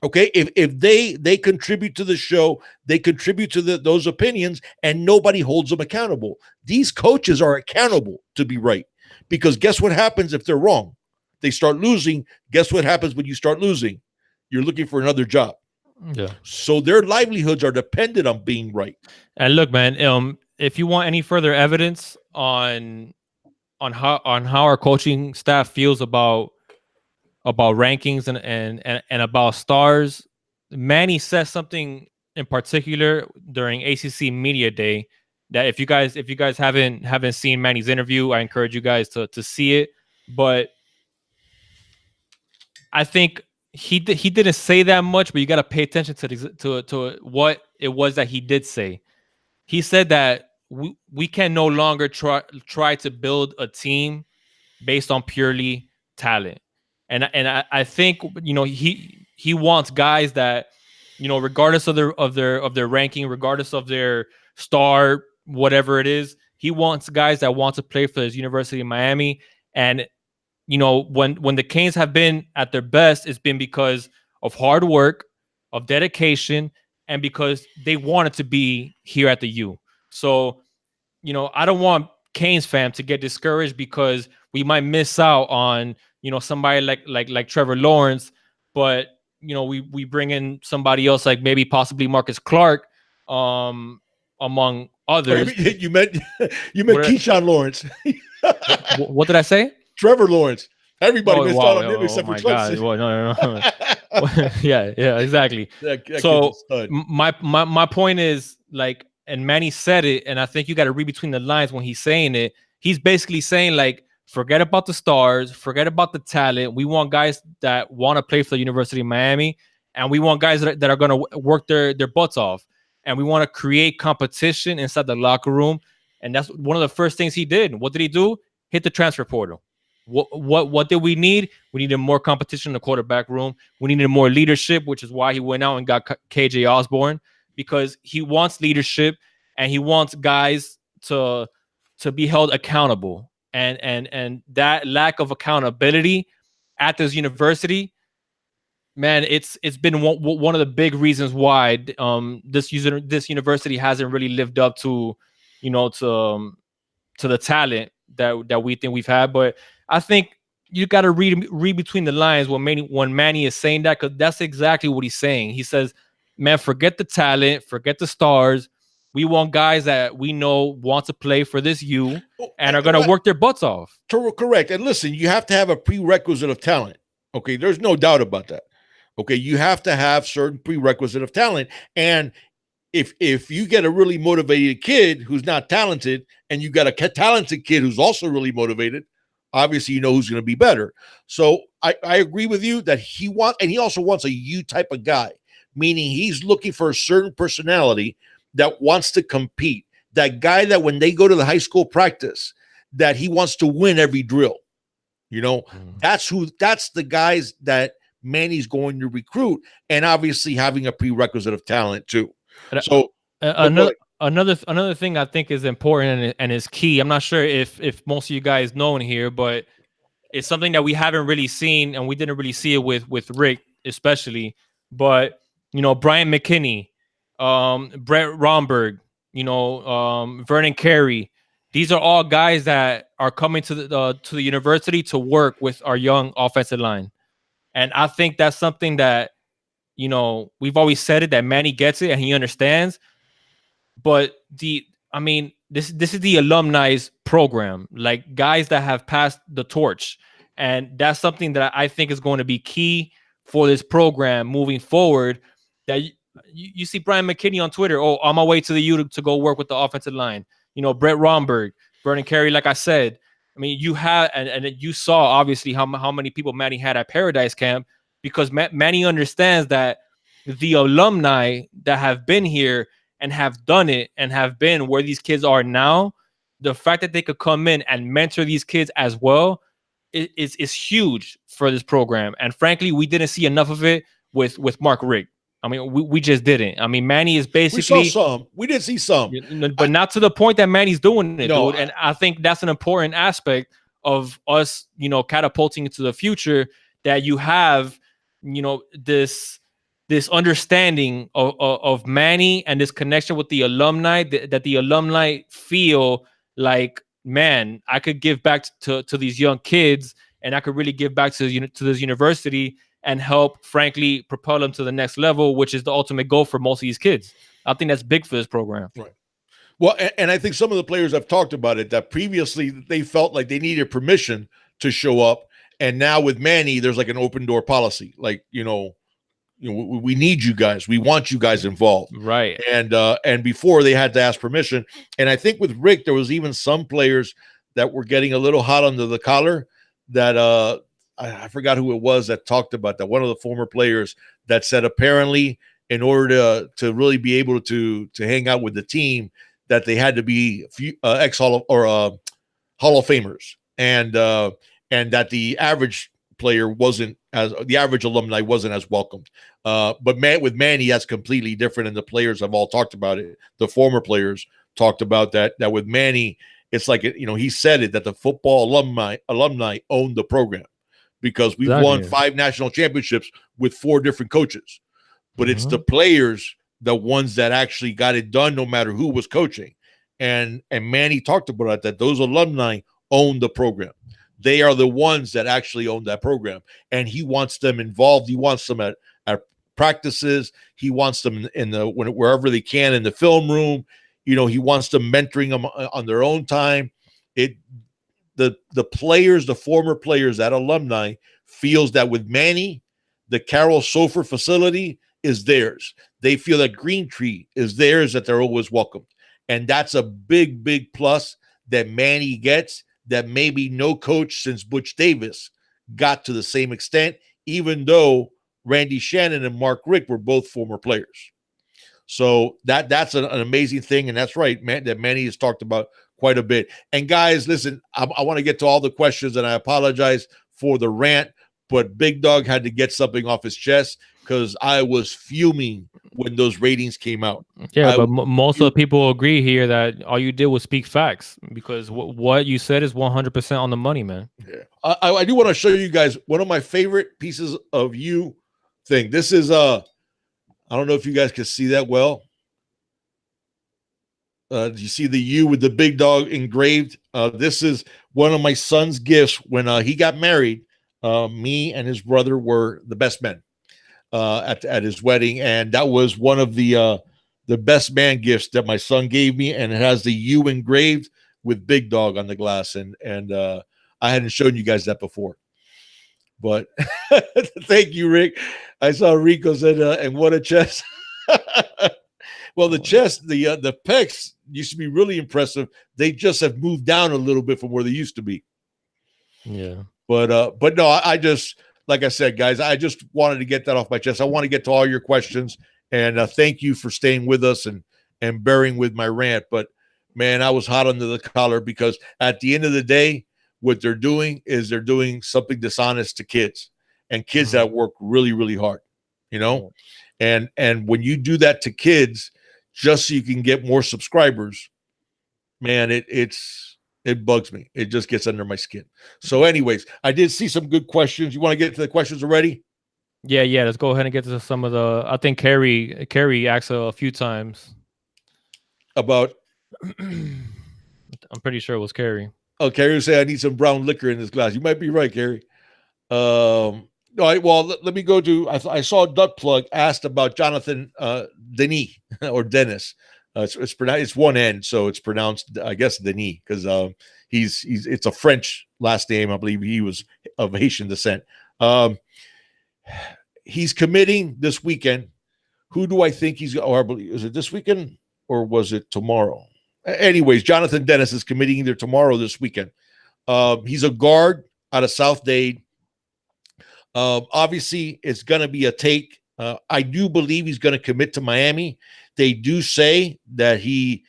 Okay, if they contribute to the show, they contribute to those opinions, and nobody holds them accountable. These coaches are accountable to be right because guess what happens if they're wrong? They start losing. Guess what happens when you start losing? You're looking for another job. Yeah. So their livelihoods are dependent on being right. And look, man, if you want any further evidence on how our coaching staff feels about rankings and about stars, Manny says something in particular during ACC Media Day that if you guys haven't seen Manny's interview, I encourage you guys to see it. But I think he didn't say that much, but you got to pay attention to what it was that he did say. He said that we can no longer try to build a team based on purely talent, and I think he wants guys that regardless of their ranking, regardless of their star, whatever it is, he wants guys that want to play for his University of Miami. And when the Canes have been at their best, it's been because of hard work, of dedication, and because they wanted to be here at the U. So, I don't want Canes fam to get discouraged because we might miss out on, somebody like Trevor Lawrence, but we bring in somebody else like maybe possibly Marcus Clark, among others. You meant Keyshawn Lawrence. What did I say? Trevor Lawrence. Everybody missed out on him except for Clemson. Well, no. yeah, exactly. So my point is, like, and Manny said it, and I think you got to read between the lines when he's saying it. He's basically saying, like, forget about the stars, forget about the talent. We want guys that want to play for the University of Miami, and we want guys that are going to work their butts off, and we want to create competition inside the locker room. And that's one of the first things he did. What did he do? Hit the transfer portal. What did we need? We needed more competition in the quarterback room. We needed more leadership, which is why he went out and got KJ Osborne, because he wants leadership and he wants guys to be held accountable. And that lack of accountability at this university, man, it's been one of the big reasons why this university hasn't really lived up to the talent that we think we've had. But I think you got to read between the lines when Manny is saying that, because that's exactly what he's saying. He says, man, forget the talent, forget the stars. We want guys that we know want to play for this U and are going to work their butts off. Correct. And listen, you have to have a prerequisite of talent. Okay, there's no doubt about that. Okay, you have to have certain prerequisite of talent. And if you get a really motivated kid who's not talented, and you got a talented kid who's also really motivated, obviously you know who's going to be better. So I agree with you that he also wants a U type of guy, meaning he's looking for a certain personality that wants to compete. That guy that when they go to the high school practice, that he wants to win every drill. That's the guys that Manny's going to recruit, and obviously having a prerequisite of talent too. So another thing I think is important and is key. I'm not sure if most of you guys know in here, but it's something that we haven't really seen, and we didn't really see it with Rick especially. But Brian McKinney, Brett Romberg, Vernon Carey, these are all guys that are coming to the university to work with our young offensive line, and I think that's something that we've always said it, that Manny gets it and he understands. But this is the alumni's program, like guys that have passed the torch, and that's something that I think is going to be key for this program moving forward. That you see Brian McKinney on Twitter, on my way to the U to go work with the offensive line. Brett Romberg, Vernon Carey, like I said. I mean, you have and you saw obviously how many people Manny had at Paradise Camp, because Manny understands that the alumni that have been here and have done it and have been where these kids are now, the fact that they could come in and mentor these kids as well is huge for this program. And frankly, we didn't see enough of it with Mark Richt. I mean, we just didn't. I mean, Manny is basically... We saw some. We did see some. But not to the point that Manny's doing it, dude. And I think that's an important aspect of us, catapulting into the future, that you have, this understanding of Manny and this connection with the alumni, that the alumni feel like, man, I could give back to these young kids, and I could really give back to this university and help, frankly, propel them to the next level, which is the ultimate goal for most of these kids. I think that's big for this program. Right. Well, and I think some of the players have talked about it, that previously they felt like they needed permission to show up. And now with Manny, there's like an open door policy. Like, we need you guys. We want you guys involved. Right. And before they had to ask permission. And I think with Rick, there was even some players that were getting a little hot under the collar, that I forgot who it was that talked about that. One of the former players that said apparently in order to really be able to hang out with the team, that they had to be ex Hall of Famers, and that the average player the average alumni wasn't as welcomed. But with Manny, that's completely different, and the players have all talked about it. The former players talked about that with Manny, it's like, he said it, that the football alumni own the program, because we've won 5 national championships with 4 different coaches. But it's the players, the ones that actually got it done, no matter who was coaching. And Manny talked about that those alumni own the program. They are the ones that actually own that program, and he wants them involved. He wants them at practices. He wants them in the wherever they can in the film room. He wants them mentoring them on their own time. The players, the former players, that alumni feels that with Manny, the Carroll Sofer facility is theirs. They feel that Green Tree is theirs, that they're always welcomed. And that's a big, big plus that Manny gets that maybe no coach since Butch Davis got to the same extent, even though Randy Shannon and Mark Richt were both former players. So that's an amazing thing. And that's right, man, that Manny has talked about quite a bit. And guys, listen, I want to get to all the questions, and I apologize for the rant, but Big Dog had to get something off his chest because I was fuming when those ratings came out. Yeah, but most of the people agree here that all you did was speak facts, because what you said is 100% on the money, man. Yeah. I do want to show you guys one of my favorite pieces of you thing. This is I don't know if you guys can see that well. You see the U with the Big Dog engraved. This is one of my son's gifts when he got married. Me and his brother were the best men at his wedding, and that was one of the best man gifts that my son gave me, and it has the U engraved with Big Dog on the glass, and I hadn't shown you guys that before. But thank you, Rick. I saw Rico said, and what a chest. Well, the chest, the pecs used to be really impressive. They just have moved down a little bit from where they used to be. Yeah. But no, I just, like I said, guys, I just wanted to get that off my chest. I want to get to all your questions, and thank you for staying with us and bearing with my rant. But man, I was hot under the collar because at the end of the day, what they're doing is they're doing something dishonest to kids and kids that work really, really hard, and when you do that to kids just so you can get more subscribers, man, it bugs me. It just gets under my skin. So anyways, I did see some good questions. You want to get to the questions already? Yeah. Let's go ahead and get to some of the, I think Carrie asked a few times about, I'm pretty sure it was Carrie. Oh, Carrie said, I need some brown liquor in this glass. You might be right, Carrie. All right, well, let me go to, I saw Duck Plug asked about Jonathan Denis or Dennis. It's one N, so it's pronounced, I guess, Denis, because it's a French last name. I believe he was of Haitian descent. He's committing this weekend. Who do I think he's, or I believe, is it this weekend or was it tomorrow? Anyways, Jonathan Dennis is committing either tomorrow or this weekend. He's a guard out of South Dade. Obviously, it's going to be a take. I do believe he's going to commit to Miami. They do say that he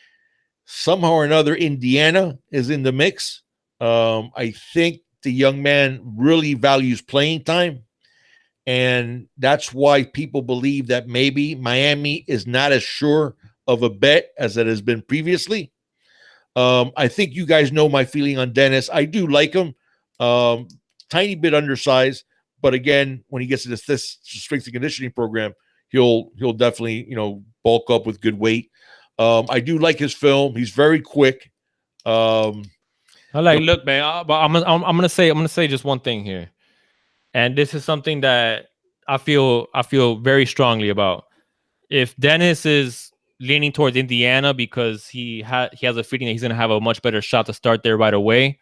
somehow or another, Indiana is in the mix. I think the young man really values playing time. And that's why people believe that maybe Miami is not as sure of a bet as it has been previously. I think you guys know my feeling on Dennis. I do like him. Tiny bit undersized. But again, when he gets to this strength and conditioning program, he'll definitely, bulk up with good weight. I do like his film. He's very quick. Look, man, but I'm gonna say just one thing here, and this is something that I feel very strongly about. If Dennis is leaning towards Indiana because he has a feeling that he's gonna have a much better shot to start there right away,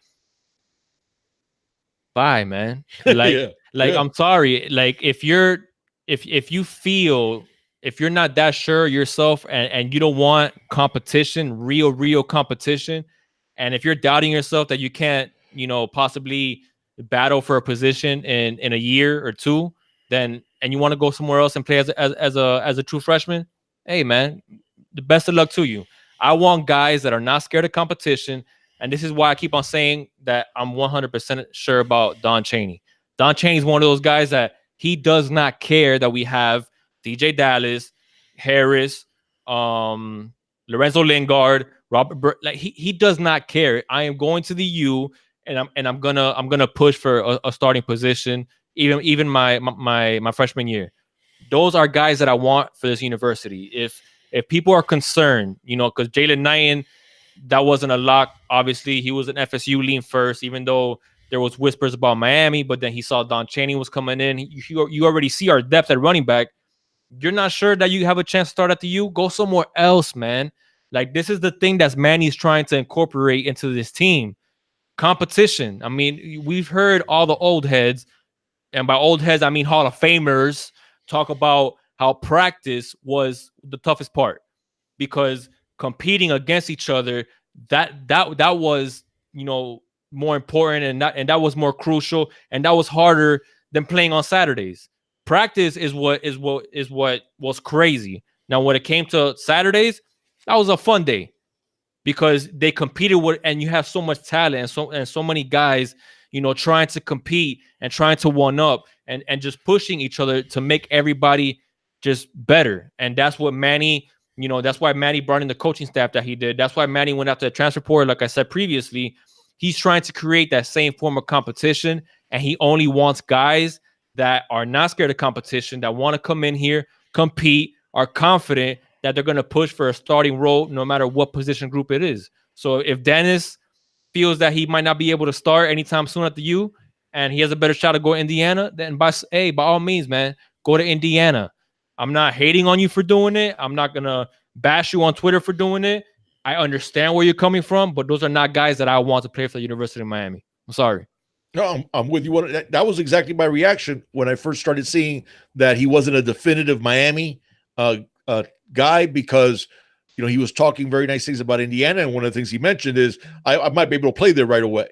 bye, man. I'm sorry. Like if you feel, if you're not that sure yourself and you don't want competition, real competition, and if you're doubting yourself that you can't, possibly battle for a position in a year or two, then, and you want to go somewhere else and play as a true freshman, hey man, the best of luck to you. I want guys that are not scared of competition. And this is why I keep on saying that I'm 100% sure about Don Chaney. Don Chaney is one of those guys that he does not care that we have DJ Dallas, Harris, Lorenzo Lingard, Robert. Like he does not care. I am going to the U, and I'm gonna push for a starting position, even my freshman year. Those are guys that I want for this university. If people are concerned, because Jalen Knighton, that wasn't a lock. Obviously, he was an FSU lean first, even though there was whispers about Miami, but then he saw Don Chaney was coming in. You already see our depth at running back. You're not sure that you have a chance to start at the U? Go somewhere else, man. Like, this is the thing that's Manny's trying to incorporate into this team. Competition. I mean, we've heard all the old heads, and by old heads, I mean Hall of Famers, talk about how practice was the toughest part, because competing against each other, that was, more important, and that was more crucial, and that was harder than playing on Saturdays. Practice is what was crazy. Now, when it came to Saturdays, that was a fun day because they competed with, and you have so much talent and so many guys, trying to compete and trying to one up and just pushing each other to make everybody just better. And that's what Manny, that's why Manny brought in the coaching staff that he did. That's why Manny went out to the transfer portal. Like I said previously, he's trying to create that same form of competition, and he only wants guys that are not scared of competition, that want to come in here, compete, are confident that they're going to push for a starting role no matter what position group it is. So if Dennis feels that he might not be able to start anytime soon at the U, and he has a better shot to go to Indiana, then by all means, man, go to Indiana. I'm not hating on you for doing it. I'm not going to bash you on Twitter for doing it. I understand where you're coming from, but those are not guys that I want to play for the University of Miami. I'm sorry. No, I'm with you. That was exactly my reaction when I first started seeing that he wasn't a definitive Miami guy, because he was talking very nice things about Indiana, and one of the things he mentioned is I might be able to play there right away.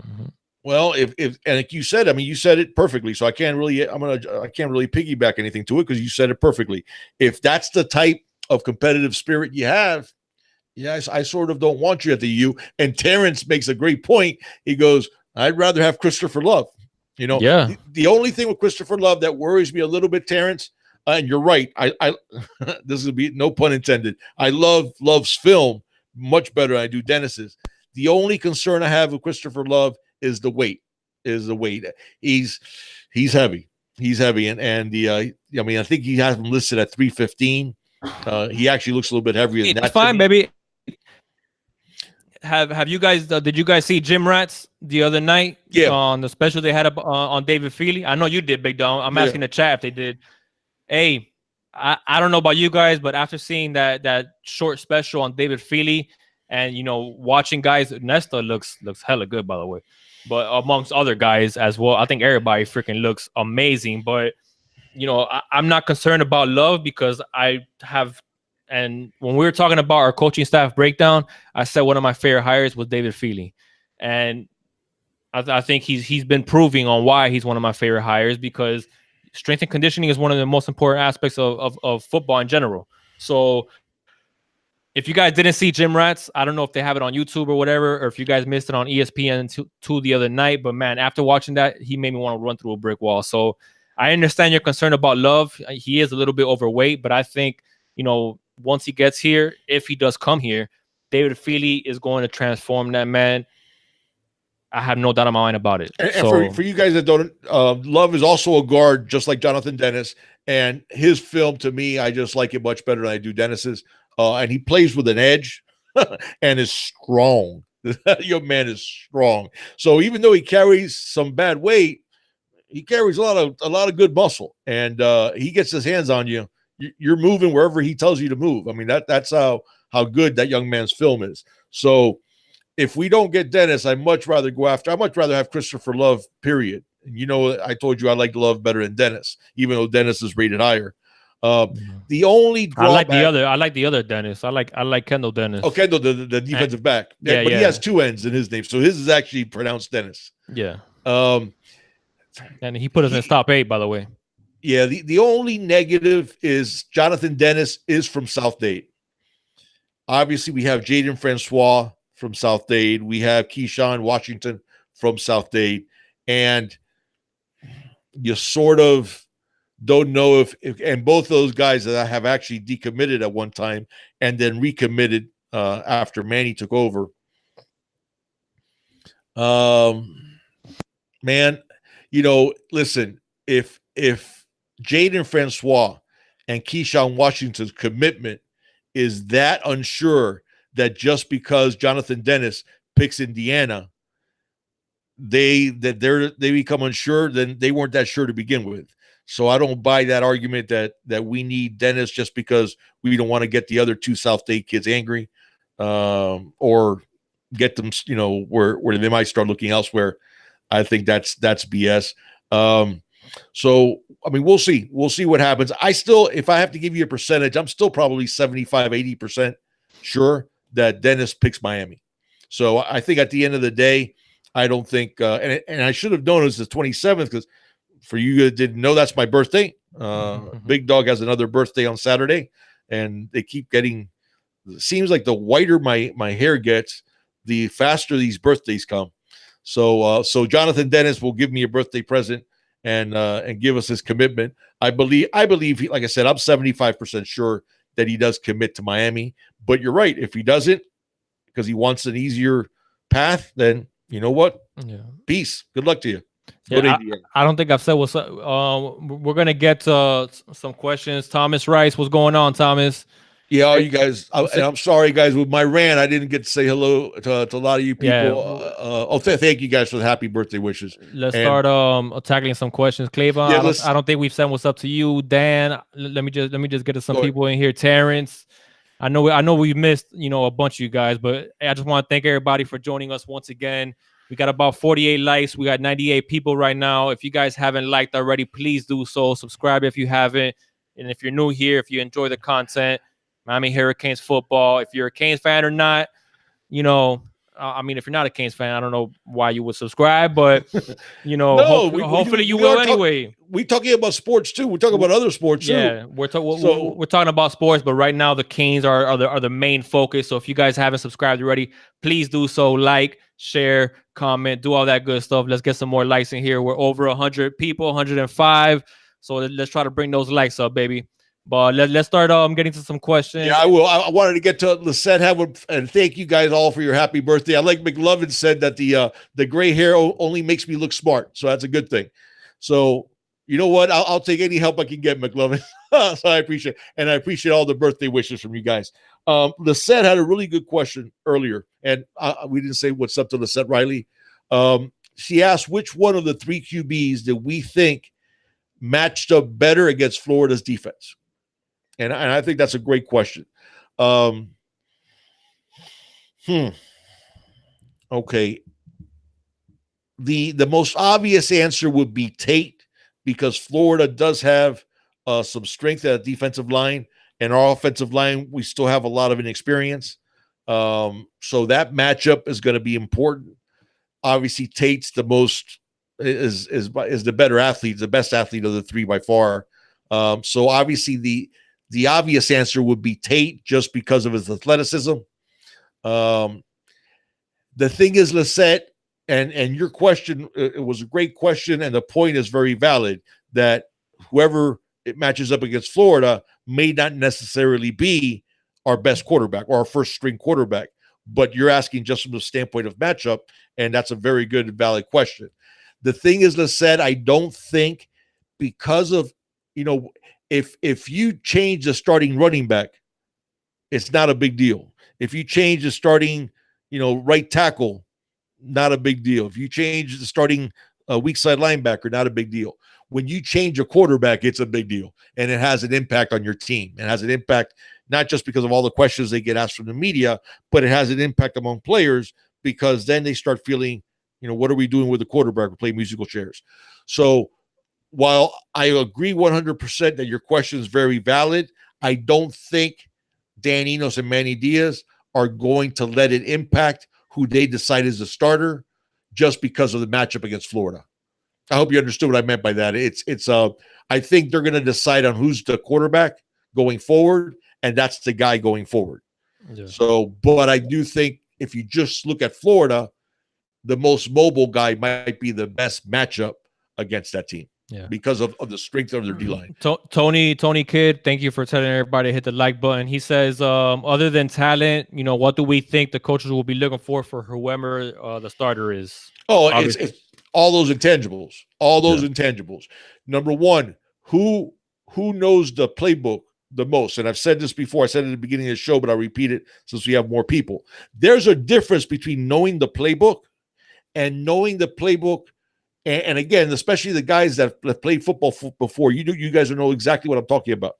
Mm-hmm. Well, if and like you said, I mean, you said it perfectly, so I can't really piggyback anything to it because you said it perfectly. If that's the type of competitive spirit you have, yes, I sort of don't want you at the U. And Terrence makes a great point. He goes, I'd rather have Christopher Love. Yeah. The only thing with Christopher Love that worries me a little bit, Terrence, and you're right. I this will be no pun intended. I love Love's film much better than I do Dennis's. The only concern I have with Christopher Love is the weight. He's heavy. He's heavy, and the I mean, I think he has him listed at 315. He actually looks a little bit heavier than that. It's fine, baby. Have you guys did you guys see Gym Rats the other night? Yeah. On the special they had up on David Feely? I know you did, Big Dog. I'm asking the chat if they did. Hey, I don't know about you guys, but after seeing that short special on David Feely, and watching guys, Nesta looks hella good, by the way, but amongst other guys as well, I think everybody freaking looks amazing. But I'm not concerned about Love because I have. And when we were talking about our coaching staff breakdown, I said one of my favorite hires was David Feely, and I think he's been proving on why he's one of my favorite hires, because strength and conditioning is one of the most important aspects of football in general. So if you guys didn't see Gym Rats, I don't know if they have it on YouTube or whatever, or if you guys missed it on ESPN2 the other night. But man, after watching that, he made me want to run through a brick wall. So I understand your concern about Love. He is a little bit overweight, but I think once he gets here, if he does come here, David Feely is going to transform that man. I have no doubt in my mind about it. And for you guys that don't, Love is also a guard, just like Jonathan Dennis. And his film, to me, I just like it much better than I do Dennis's. And he plays with an edge and is strong. Your man is strong. So even though he carries some bad weight, he carries a lot of good muscle, and he gets his hands on you. You're moving wherever he tells you to move. I mean, that's how good that young man's film is. So if we don't get Dennis, I'd much rather have Christopher Love, period. And I told you I like Love better than Dennis, even though Dennis is rated higher. The only drawback, I like the other Dennis. I like Kendall Dennis. Oh, Kendall, the defensive back. Yeah, but he has two N's in his name, so his is actually pronounced Dennis. Yeah. And he put us in top 8, by the way. Yeah, the only negative is Jonathan Dennis is from South Dade. Obviously, we have Jaden Francois from South Dade. We have Keyshawn Washington from South Dade. And you sort of don't know if and both those guys that I have actually decommitted at one time and then recommitted after Manny took over. Man, listen, if Jaden Francois and Keyshawn Washington's commitment is that unsure that just because Jonathan Dennis picks Indiana, they become unsure, then they weren't that sure to begin with. So I don't buy that argument that we need Dennis just because we don't want to get the other two South Dade kids angry, or get them, where they might start looking elsewhere. I think that's BS. So I mean, we'll see what happens. I still, if I have to give you a percentage, I'm still probably 75-80% sure that Dennis picks Miami. So I think at the end of the day, I don't think, and I should have known it was the 27th, because for you that didn't know, that's my birthday. Big Dog has another birthday on Saturday, and they keep getting, it seems like the whiter my hair gets, the faster these birthdays come. So Jonathan Dennis will give me a birthday present and give us his commitment. I believe he, like I said, I'm 75% sure that he does commit to Miami. But you're right. If he doesn't, because he wants an easier path, then you know what? Yeah. Peace. Good luck to you. Yeah, I don't think I've said what's up. We're gonna get to some questions. Thomas Rice, what's going on, Thomas? Yeah, you guys. I'm sorry, guys. With my rant, I didn't get to say hello to a lot of you people. Yeah. Thank you guys for the happy birthday wishes. Let's start tackling some questions. Cleveland, yeah, I don't think we've said what's up to you, Dan. Let me just get to some people in here. Terrence, I know we missed a bunch of you guys, but I just want to thank everybody for joining us once again. We got about 48 likes. We got 98 people right now. If you guys haven't liked already, please do so. Subscribe if you haven't, and if you're new here, if you enjoy the content. Miami Hurricanes football. If you're a Canes fan or not, I mean, if you're not a Canes fan, I don't know why you would subscribe, but no, hopefully you will anyway. We're talking about sports too. We're talking about other sports too. Yeah, we're talking about sports, but right now the Canes are the main focus. So if you guys haven't subscribed already, please do so. Like, share, comment, do all that good stuff. Let's get some more likes in here. We're over 100 people, 105. So let's try to bring those likes up, baby. But let's start getting to some questions. Yeah, I will. I wanted to get to Lisette and thank you guys all for your happy birthday. I like McLovin said that the gray hair only makes me look smart, so that's a good thing. So you know what? I'll take any help I can get, McLovin. So I appreciate it. And I appreciate all the birthday wishes from you guys. Lisette had a really good question earlier, and we didn't say what's up to Lisette Riley. She asked which one of the three QBs did we think matched up better against Florida's defense. And I think that's a great question. Okay. The most obvious answer would be Tate, because Florida does have some strength at the defensive line, and our offensive line, we still have a lot of inexperience. So that matchup is going to be important. Obviously, Tate's the most is the better athlete, the best athlete of the three by far. So obviously the obvious answer would be Tate, just because of his athleticism. The thing is, Lisette, and your question, it was a great question, and the point is very valid, that whoever it matches up against Florida may not necessarily be our best quarterback or our first string quarterback. But you're asking just from the standpoint of matchup, and that's a very good and valid question. The thing is, Lisette, I don't think, because of, if you change the starting running back, it's not a big deal. If you change the starting, right tackle, not a big deal. If you change the starting weak side linebacker, not a big deal. When you change a quarterback, it's a big deal, and it has an impact on your team. It has an impact not just because of all the questions they get asked from the media, but it has an impact among players, because then they start feeling, what are we doing with the quarterback? We're playing musical chairs. So while I agree 100% that your question is very valid, I don't think Dan Enos and Manny Diaz are going to let it impact who they decide is the starter just because of the matchup against Florida. I hope you understood what I meant by that. I think they're going to decide on who's the quarterback going forward, and that's the guy going forward. Yeah. So, but I do think if you just look at Florida, the most mobile guy might be the best matchup against that team. Yeah, because of the strength of their D-line. Tony Kidd, thank you for telling everybody to hit the like button. He says, other than talent, what do we think the coaches will be looking for whoever the starter is? Oh, it's all those intangibles. All those intangibles. Number one, who knows the playbook the most. And I've said this before. I said it at the beginning of the show, but I'll repeat it since we have more people. There's a difference between knowing the playbook and knowing the playbook. And again, especially the guys that have played football before, you guys know exactly what I'm talking about.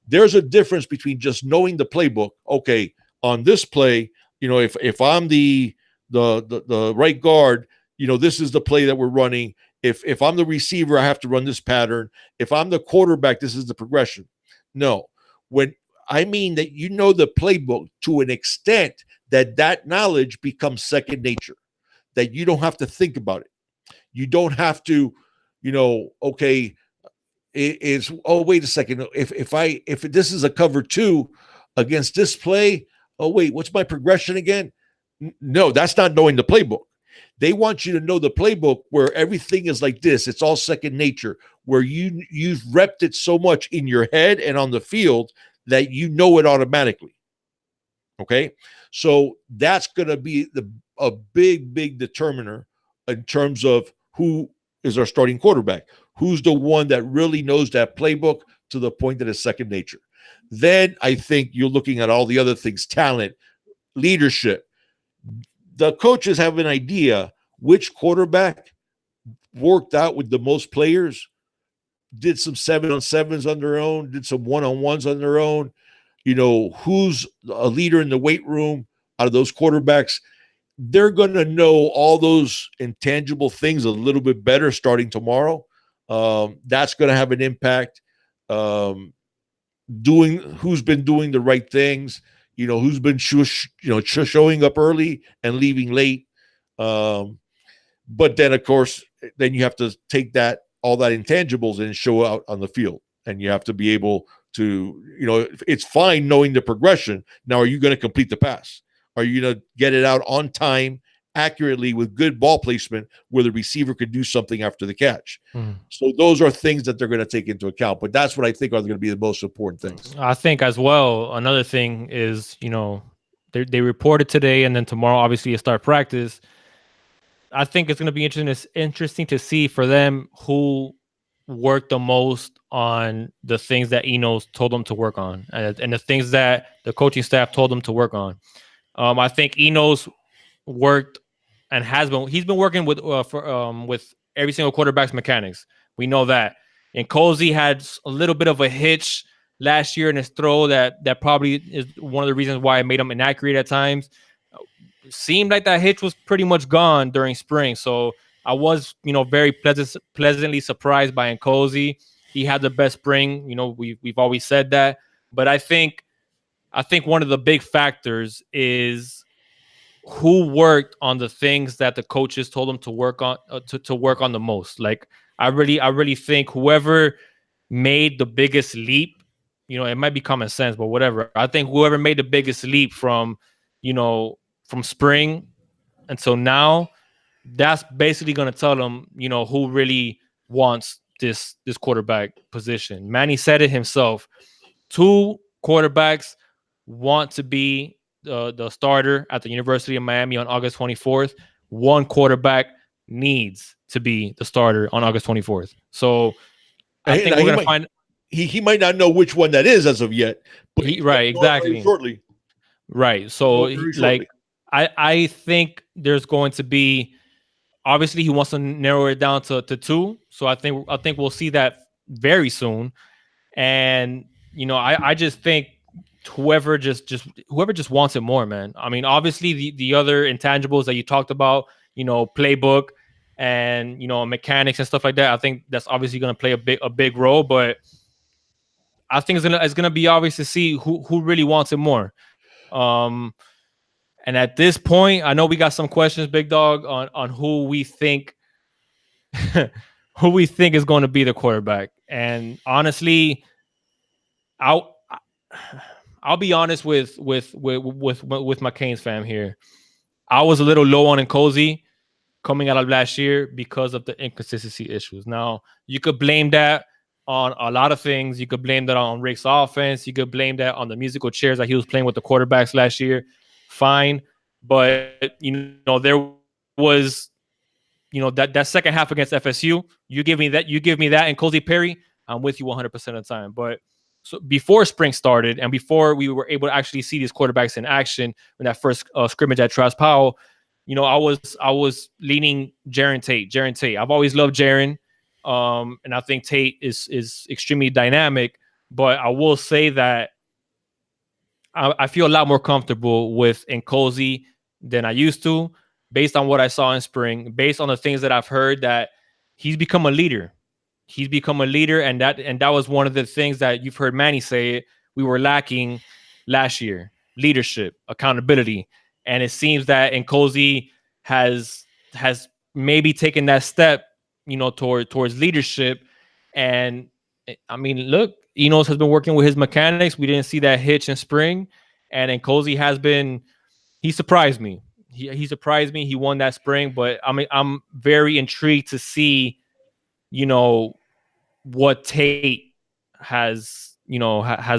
There's a difference between just knowing the playbook. Okay, on this play, if I'm the right guard, this is the play that we're running. If I'm the receiver, I have to run this pattern. If I'm the quarterback, this is the progression. No, when I mean that the playbook to an extent that knowledge becomes second nature, that you don't have to think about it. You don't have to, okay, wait a second. If this is a cover 2 against this play, oh wait, what's my progression again? No, that's not knowing the playbook. They want you to know the playbook where everything is like this. It's all second nature, where you've repped it so much in your head and on the field that you know it automatically. Okay, so that's going to be a big determiner in terms of who is our starting quarterback. Who's the one that really knows that playbook to the point that it's second nature? Then I think you're looking at all the other things: talent, leadership. The coaches have an idea which quarterback worked out with the most players, did some 7-on-7s on their own, did some 1-on-1s on their own. Who's a leader in the weight room out of those quarterbacks. They're going to know all those intangible things a little bit better starting tomorrow. That's going to have an impact. Who's been doing the right things, who's been showing up early and leaving late. But then, of course, you have to take all that intangibles and show out on the field. And you have to be able to, it's fine knowing the progression. Now, are you going to complete the pass? Are you going to get it out on time, accurately, with good ball placement where the receiver could do something after the catch? So those are things that they're going to take into account. But that's what I think are going to be the most important things. I think as well, another thing is, they reported today and then tomorrow, obviously, you start practice. I think it's going to be interesting to see for them who worked the most on the things that Enos told them to work on and the things that the coaching staff told them to work on. I think Enos worked and he's been working with every single quarterback's mechanics. We know that. And Cozy had a little bit of a hitch last year in his throw that probably is one of the reasons why it made him inaccurate at times. It seemed like that hitch was pretty much gone during spring. So I was, very pleasantly surprised by Nkosi. He had the best spring. We've always said that. But I think one of the big factors is who worked on the things that the coaches told them to work on to work on the most. Like I really think whoever made the biggest leap, it might be common sense, but whatever. I think whoever made the biggest leap from spring until now, that's basically going to tell them, who really wants this quarterback position. Manny said it himself. 2 quarterbacks want to be the starter at the University of Miami on August 24th. 1 quarterback needs to be the starter on August 24th. So I think we're going to find... He might not know which one that is as of yet. But right, exactly. Shortly. Right. So I think there's going to be... Obviously, he wants to narrow it down to 2. So I think we'll see that very soon. And I just think whoever just wants it more, man. I mean, obviously the other intangibles that you talked about, playbook and mechanics and stuff like that. I think that's obviously going to play a big role. But I think it's gonna be obvious to see who really wants it more. And at this point, I know we got some questions, Big Dog, on who we think is going to be the quarterback. And honestly, I'll be honest with my Canes fam here. I was a little low on Nkosi coming out of last year because of the inconsistency issues. Now, you could blame that on a lot of things. You could blame that on Rick's offense. You could blame that on the musical chairs that he was playing with the quarterbacks last year. Fine. But, there was, that second half against FSU. You give me that and Cozy Perry, I'm with you 100% of the time. But So before spring started and before we were able to actually see these quarterbacks in action in that first scrimmage at Travis Powell, I was leaning Jaron Tate. I've always loved Jaron, and I think Tate is extremely dynamic. But I will say that I feel a lot more comfortable with Nkosi than I used to, based on what I saw in spring, based on the things that I've heard that he's become a leader. He's become a leader, and that was one of the things that you've heard Manny say we were lacking last year: leadership, accountability, and it seems that Nkosi has maybe taken that step, towards leadership. And I mean, look, Enos has been working with his mechanics. We didn't see that hitch in spring, and Nkosi has been. He surprised me. He surprised me. He won that spring, but I mean, I'm very intrigued to see, what Tate has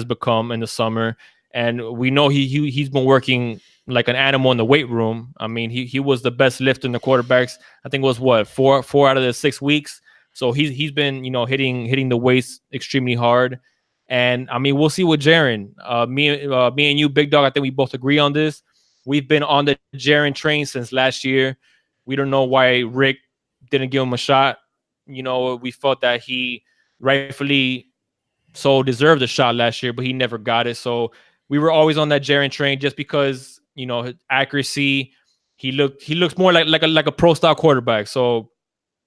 become in the summer. And we know he's been working like an animal in the weight room. I mean, he was the best lifter in the quarterbacks. I think it was what, four out of the 6 weeks. So he's been, hitting the weights extremely hard. And I mean, we'll see with Jaron. Me and you, Big Dog, I think we both agree on this. We've been on the Jaron train since last year. We don't know why Rick didn't give him a shot. We felt that he rightfully so deserved a shot last year, but he never got it. So we were always on that Jaron train just because, his accuracy, he looks more like a pro style quarterback. So,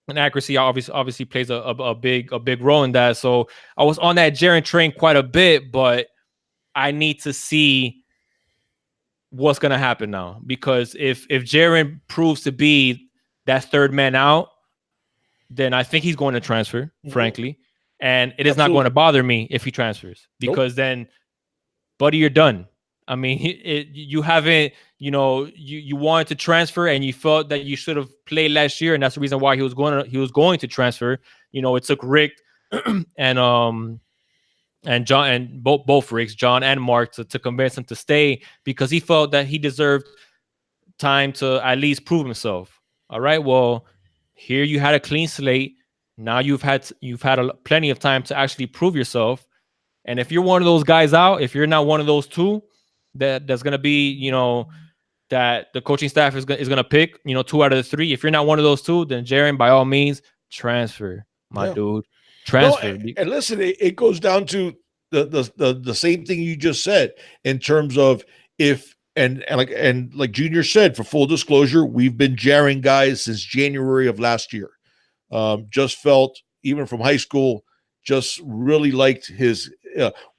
and accuracy obviously plays a big role in that. So I was on that Jaron train quite a bit, but I need to see what's going to happen now, because if Jaron proves to be that third man out, then I think he's going to transfer, frankly. And it is not going to bother me if he transfers, because then, buddy, you're done. I mean, you haven't, you wanted to transfer and you felt that you should have played last year, and that's the reason why he was going to transfer. It took Rick and John, and both Ricks, John and Mark, to convince him to stay, because he felt that he deserved time to at least prove himself. All right, well, here you had a clean slate. Now you've had plenty of time to actually prove yourself. And if you're one of those guys out, if you're not one of those two, that's going to be, that the coaching staff is going to pick, 2 out of the 3. If you're not one of those two, then Jaron, by all means, transfer, dude. Transfer. No, and listen, it goes down to the same thing you just said, in terms of if and like Junior said, for full disclosure, we've been Jaron guys since January of last year. Just felt, even from high school, just really liked his.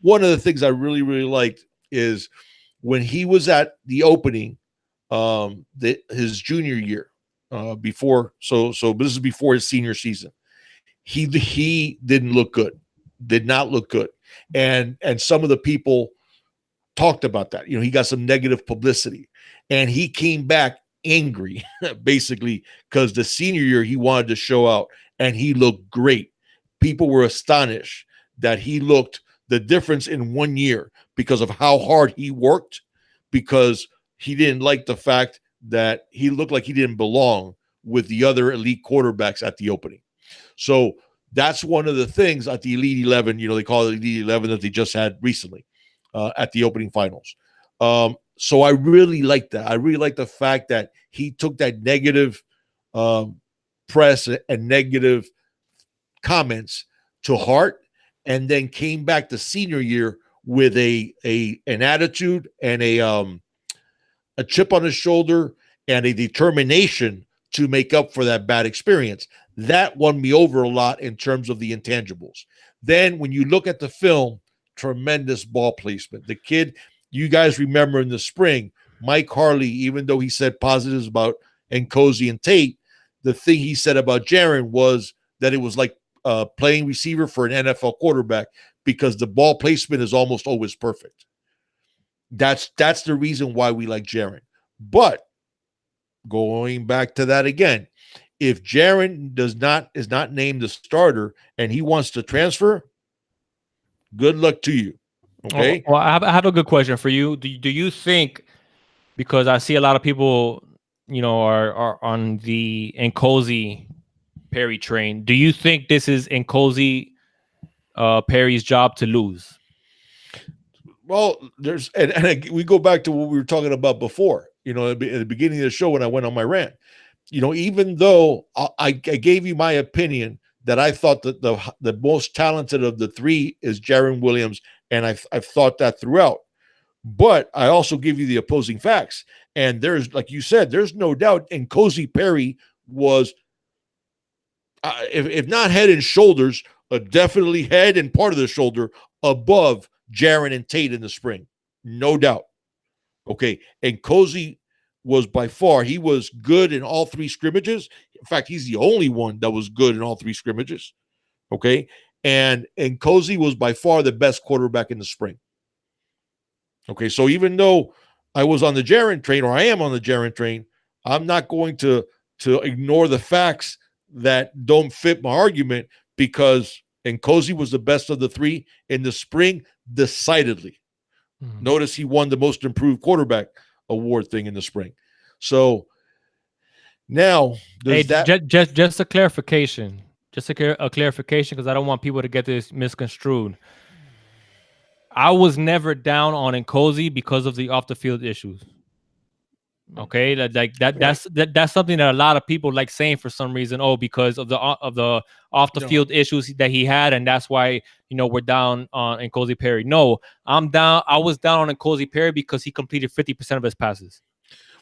One of the things I really, really liked is when he was at the opening, his junior year, before. So this is before his senior season. He didn't look good, did not look good, and some of the people talked about that. He got some negative publicity, and he came back angry, basically, because the senior year he wanted to show out, and he looked great. People were astonished that he looked the difference in 1 year because of how hard he worked, because he didn't like the fact that he looked like he didn't belong with the other elite quarterbacks at the opening. So that's one of the things at the Elite 11, they call it Elite 11, that they just had recently at the opening finals. So I really like that. I really like the fact that he took that negative press and negative comments to heart, and then came back the senior year with an attitude and a chip on his shoulder and a determination to make up for that bad experience. That won me over a lot in terms of the intangibles. Then when you look at the film, tremendous ball placement. The kid, you guys remember in the spring, Mike Harley, even though he said positives about Nkosi and Tate, the thing he said about Jaron was that it was like playing receiver for an NFL quarterback, because the ball placement is almost always perfect. That's the reason why we like Jaron. But going back to that again, if Jaron is not named the starter and he wants to transfer, good luck to you. Okay. Well, I have a good question for you. Do you think, because I see a lot of people, are on the Nkosi Perry train, do you think this is Nkosi Perry's job to lose? Well, there's we go back to what we were talking about before. At the beginning of the show when I went on my rant. Even though I gave you my opinion that I thought that the most talented of the three is Jaron Williams, and I've thought that throughout. But I also give you the opposing facts. And there's, like you said, there's no doubt. And Cozy Perry was, if not head and shoulders, definitely head and part of the shoulder above Jaron and Tate in the spring. No doubt. Okay. And Cozy was by far, he was good in all three scrimmages. In fact, he's the only one that was good in all three scrimmages. Okay. And Cozy was by far the best quarterback in the spring. Okay. So even though I was on the Jaron train, or I am on the Jaron train, I'm not going to ignore the facts that don't fit my argument, because Cozy was the best of the three in the spring, decidedly. Mm-hmm. Notice he won the most improved quarterback award thing in the spring. So now, just a clarification, a clarification, because I don't want people to get this misconstrued. I was never down on Nkosi because of the off the field issues. Okay, that's something that a lot of people like saying for some reason. Oh, because of the off the field issues that he had, and that's why we're down on Nkosi Perry. No, I'm down. I was down on Nkosi Perry because he completed 50% of his passes.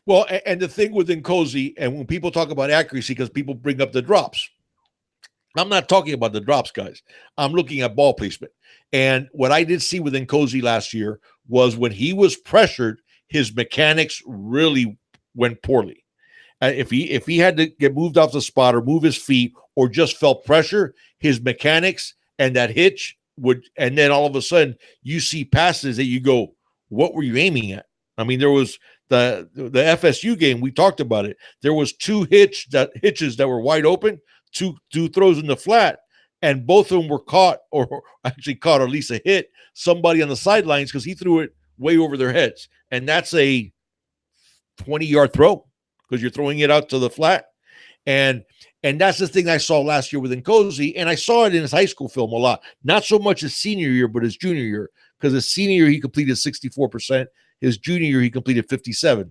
Well, and the thing with Nkosi, and when people talk about accuracy, because people bring up the drops, I'm not talking about the drops, guys. I'm looking at ball placement. And what I did see with Nkosi last year was when he was pressured, his mechanics really went poorly. If he had to get moved off the spot or move his feet or just felt pressure, his mechanics and that hitch would, and then all of a sudden you see passes that you go, what were you aiming at? I mean, there was the FSU game, we talked about it. There was two hitches that were wide open, two throws in the flat, and both of them were caught, or actually caught, or at least a hit somebody on the sidelines, because he threw it way over their heads. And that's a 20-yard throw, because you're throwing it out to the flat. And that's the thing I saw last year with Nkosi, and I saw it in his high school film a lot. Not so much his senior year, but his junior year, because his senior year he completed 64%. His junior year he completed 57%.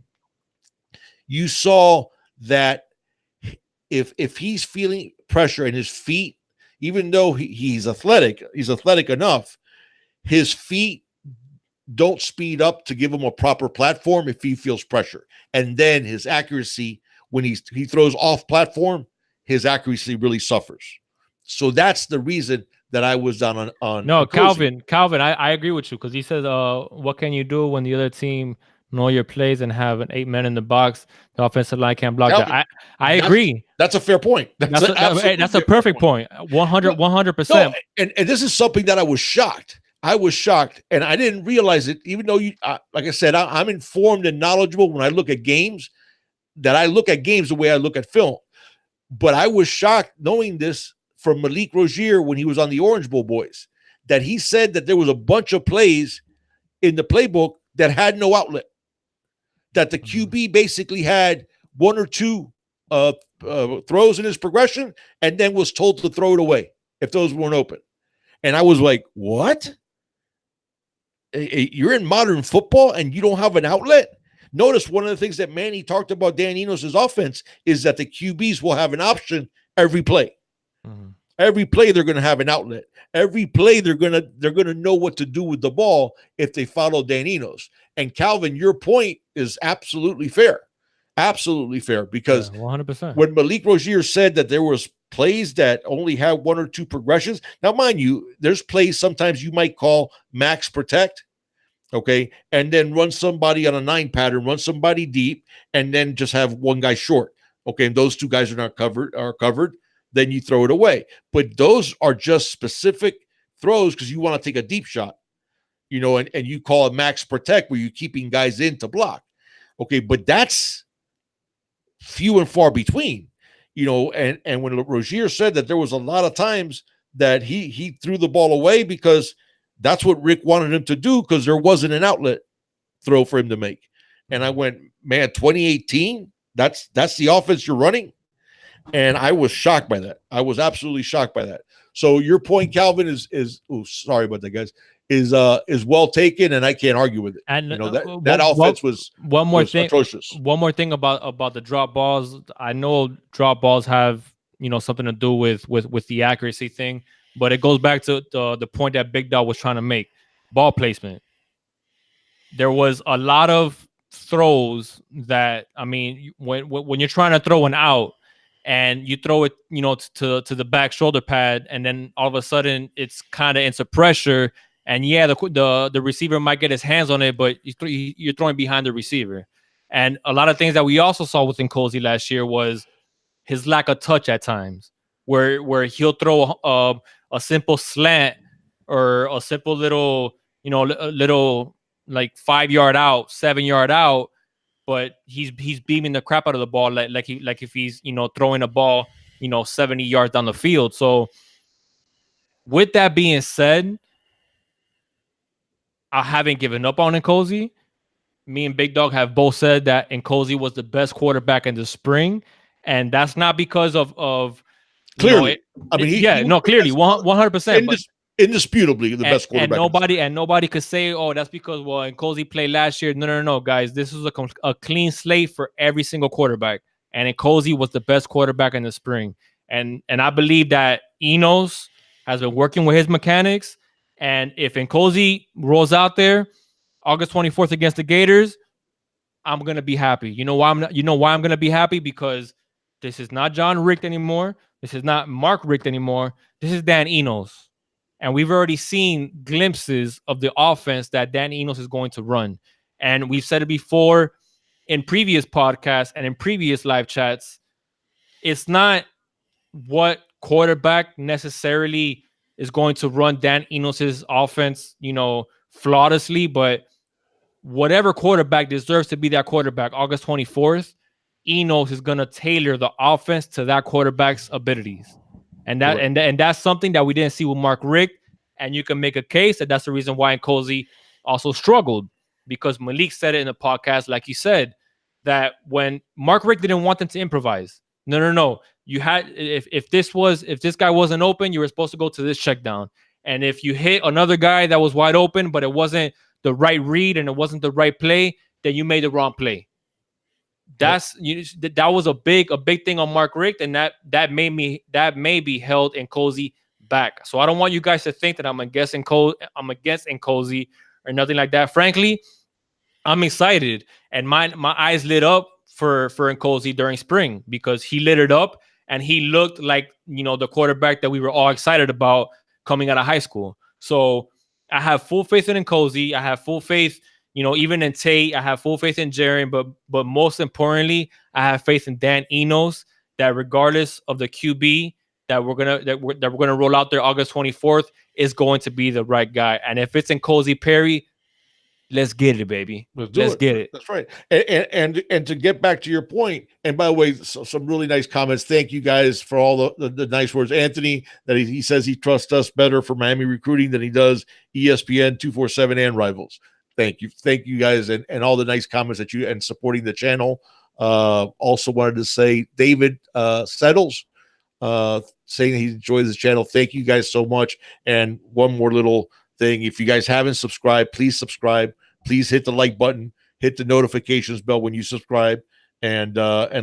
You saw that if he's feeling pressure in his feet, even though he's athletic enough, his feet don't speed up to give him a proper platform if he feels pressure. And then his accuracy, when he throws off platform, his accuracy really suffers. So that's the reason that I was down on No, Calvin, I agree with you, because he says, what can you do when the other team know your plays and have an 8 men in the box? The offensive line can't block Calvin, that. I agree. That's a fair point. That's a perfect point. 100%. No, and this is something that I was shocked. And I didn't realize it, even though like I said, I'm informed and knowledgeable when I look at games, that I look at games the way I look at film. But I was shocked knowing this from Malik Rozier when he was on the Orange Bowl boys, that he said that there was a bunch of plays in the playbook that had no outlet, that the QB basically had one or two throws in his progression and then was told to throw it away if those weren't open. And I was like, what? You're in modern football and you don't have an outlet? Notice one of the things that Manny talked about Dan Enos' offense is that the QBs will have an option every play. Mm-hmm. Every play they're going to have an outlet. Every play they're going to know what to do with the ball if they follow Dan Enos. And Calvin, your point is absolutely fair. Absolutely fair, because 100%. When Malik Rozier said that there was plays that only had one or two progressions. Now, mind you, there's plays sometimes you might call max protect, okay, and then run somebody on a 9 pattern, run somebody deep, and then just have one guy short, okay, and those two guys are covered, then you throw it away. But those are just specific throws because you want to take a deep shot, and you call it max protect where you're keeping guys in to block, okay, but that's few and far between. And when Rozier said that there was a lot of times that he threw the ball away because that's what Rick wanted him to do, because there wasn't an outlet throw for him to make. And I went, man, 2018, that's the offense you're running? And I was shocked by that. I was absolutely shocked by that. So your point, Calvin, is sorry about that, guys, is well taken, and I can't argue with it. And that offense was one more thing. atrocious. One more thing about the drop balls. I know drop balls have something to do with the accuracy thing, but it goes back to the point that Big Dog was trying to make: ball placement. There was a lot of throws that, I mean, when you're trying to throw an out and you throw it, to the back shoulder pad, and then all of a sudden it's kind of into pressure. And yeah, the receiver might get his hands on it, but you're throwing behind the receiver. And a lot of things that we also saw within Cozy last year was his lack of touch at times, where he'll throw a simple slant or a simple little, little like 5 yard out, 7 yard out, but he's beaming the crap out of the ball like if he's throwing a ball 70 yards down the field. So with that being said, I haven't given up on Nkosi. Me and Big Dog have both said that Nkosi was the best quarterback in the spring, and that's not because of clearly. Clearly, 100%. Indisputably the best quarterback. And nobody could say, oh, that's because Nkosi played last year. No, guys, this was a clean slate for every single quarterback, and Nkosi was the best quarterback in the spring. And I believe that Enos has been working with his mechanics. And if Nkosi rolls out there August 24th against the Gators, I'm gonna be happy. You know why I'm gonna be happy? Because this is not John Richt anymore. This is not Mark Richt anymore. This is Dan Enos. And we've already seen glimpses of the offense that Dan Enos is going to run. And we've said it before in previous podcasts and in previous live chats. It's not what quarterback necessarily is going to run Dan Enos's offense, flawlessly, but whatever quarterback deserves to be that quarterback, August 24th, Enos is going to tailor the offense to that quarterback's abilities. And that and that's something that we didn't see with Mark Richt. And you can make a case that that's the reason why Nkosi also struggled, because Malik said it in the podcast, like he said, that when Mark Richt didn't want them to improvise. No. You had if this guy wasn't open, you were supposed to go to this check down. And if you hit another guy that was wide open, but it wasn't the right read and it wasn't the right play, then you made the wrong play. That was a big thing on Mark Richt, and that maybe held Nkosi back. So I don't want you guys to think that I'm against Nkosi or nothing like that. Frankly, I'm excited, and my eyes lit up for Nkosi during spring, because he lit it up and he looked like the quarterback that we were all excited about coming out of high school. So I have full faith in Nkosi. I have full faith, even in Tate. I have full faith in Jaron, but most importantly, I have faith in Dan Enos, that regardless of the QB that we're gonna roll out there August 24th, is going to be the right guy. And if it's Nkosi Perry, let's get it, baby. Let's get it. That's right. And to get back to your point, and by the way, some really nice comments. Thank you guys for all the nice words. Anthony, that he says he trusts us better for Miami recruiting than he does ESPN, 247 and Rivals. Thank you guys, and all the nice comments that you and supporting the channel. Also wanted to say David Settles, saying he enjoys the channel. Thank you guys so much. And one more little thing, if you guys haven't subscribed, please subscribe. Please hit the like button, hit the notifications bell when you subscribe, and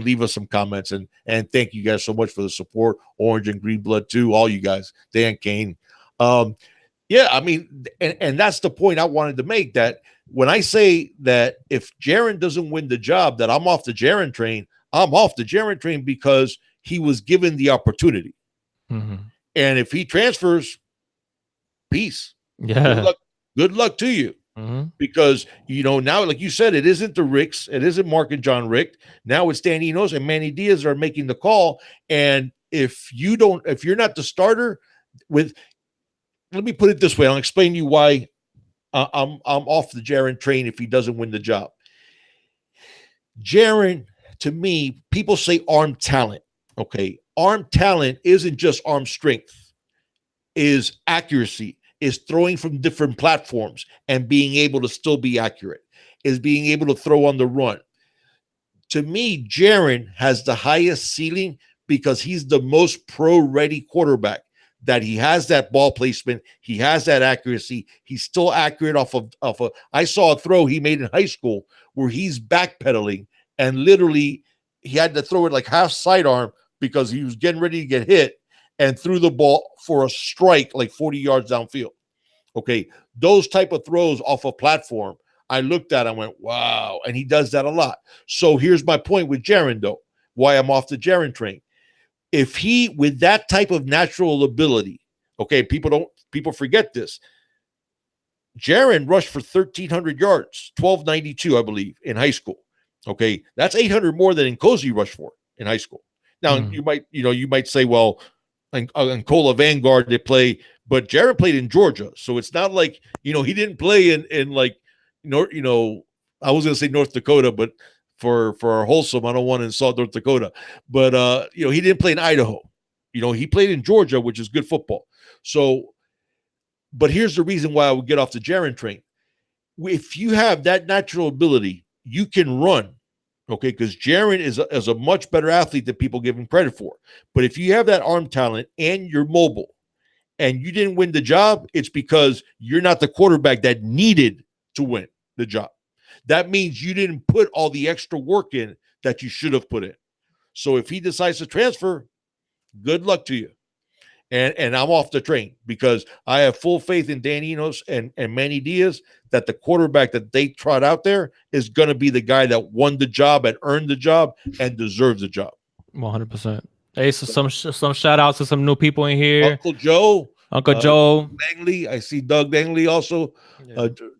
leave us some comments. And thank you guys so much for the support. Orange and Green Blood too, all you guys. Dan Kane. Yeah, I mean, and that's the point I wanted to make, that when I say that if Jaron doesn't win the job, that I'm off the Jaron train, I'm off the Jaron train because he was given the opportunity. Mm-hmm. And if he transfers, peace. Yeah. Good luck to you. Mm-hmm. Because, now, like you said, it isn't the Ricks. It isn't Mark and John Richt. Now it's Dan Enos and Manny Diaz are making the call. And if you're not the starter let me put it this way. I'll explain to you why I'm off the Jaron train if he doesn't win the job. Jaron, to me, people say arm talent. Okay. Arm talent isn't just arm strength, is accuracy, is throwing from different platforms and being able to still be accurate, is being able to throw on the run. To me, Jaron has the highest ceiling because he's the most pro-ready quarterback. that he has that ball placement, he has that accuracy. He's still accurate off of I saw a throw he made in high school where he's backpedaling and literally he had to throw it like half sidearm because he was getting ready to get hit and threw the ball for a strike like 40 yards downfield. Okay, those type of throws off a platform, I looked at, I went, wow, and he does that a lot. So here's my point with Jaron, though, why I'm off the Jaron train. If he, with that type of natural ability, okay, people forget this. Jaron rushed for 1,300 yards, 1,292, I believe, in high school. Okay, that's 800 more than Nkosi rushed for in high school. Now you might say, well, in Cola Vanguard they play, but Jaron played in Georgia, so it's not like he didn't play in like North. I was gonna say North Dakota, but for our wholesome, I don't want to insult North Dakota, but he didn't play in Idaho. He played in Georgia, which is good football. So, but here's the reason why I would get off the Jaron train. If you have that natural ability, you can run. Okay, because Jaron is a much better athlete than people give him credit for. But if you have that arm talent and you're mobile and you didn't win the job, it's because you're not the quarterback that needed to win the job. That means you didn't put all the extra work in that you should have put in. So if he decides to transfer, good luck to you. And I'm off the train because I have full faith in Dan Enos and Manny Diaz that the quarterback that they trot out there is going to be the guy that won the job and earned the job and deserves the job. 100%. Hey, so some shout outs to some new people in here. Uncle Joe. Dangley. I see Doug Dangley also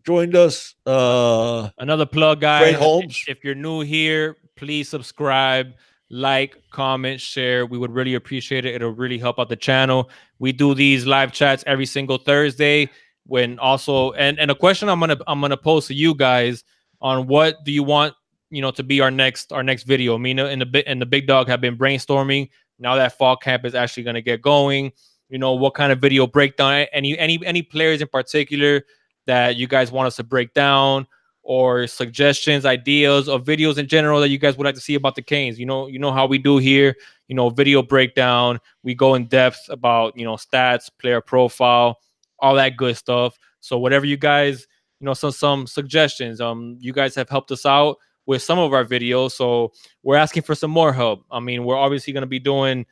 joined us. Another plug, guys. Fred Holmes. If you're new here, please subscribe, like, comment, share. We would really appreciate it. It'll really help out the channel. We do these live chats every single Thursday. When also and a question I'm gonna pose to you guys on what do you want to be our next video. Mina and the big dog have been brainstorming. Now that fall camp is actually gonna get going. What kind of video breakdown? Any players in particular that you guys want us to break down, or suggestions, ideas, or videos in general that you guys would like to see about the Canes. You know how we do here. Video breakdown. We go in depth about stats, player profile, all that good stuff. So whatever you guys, some suggestions. You guys have helped us out with some of our videos, so we're asking for some more help. I mean, we're obviously going to be doing,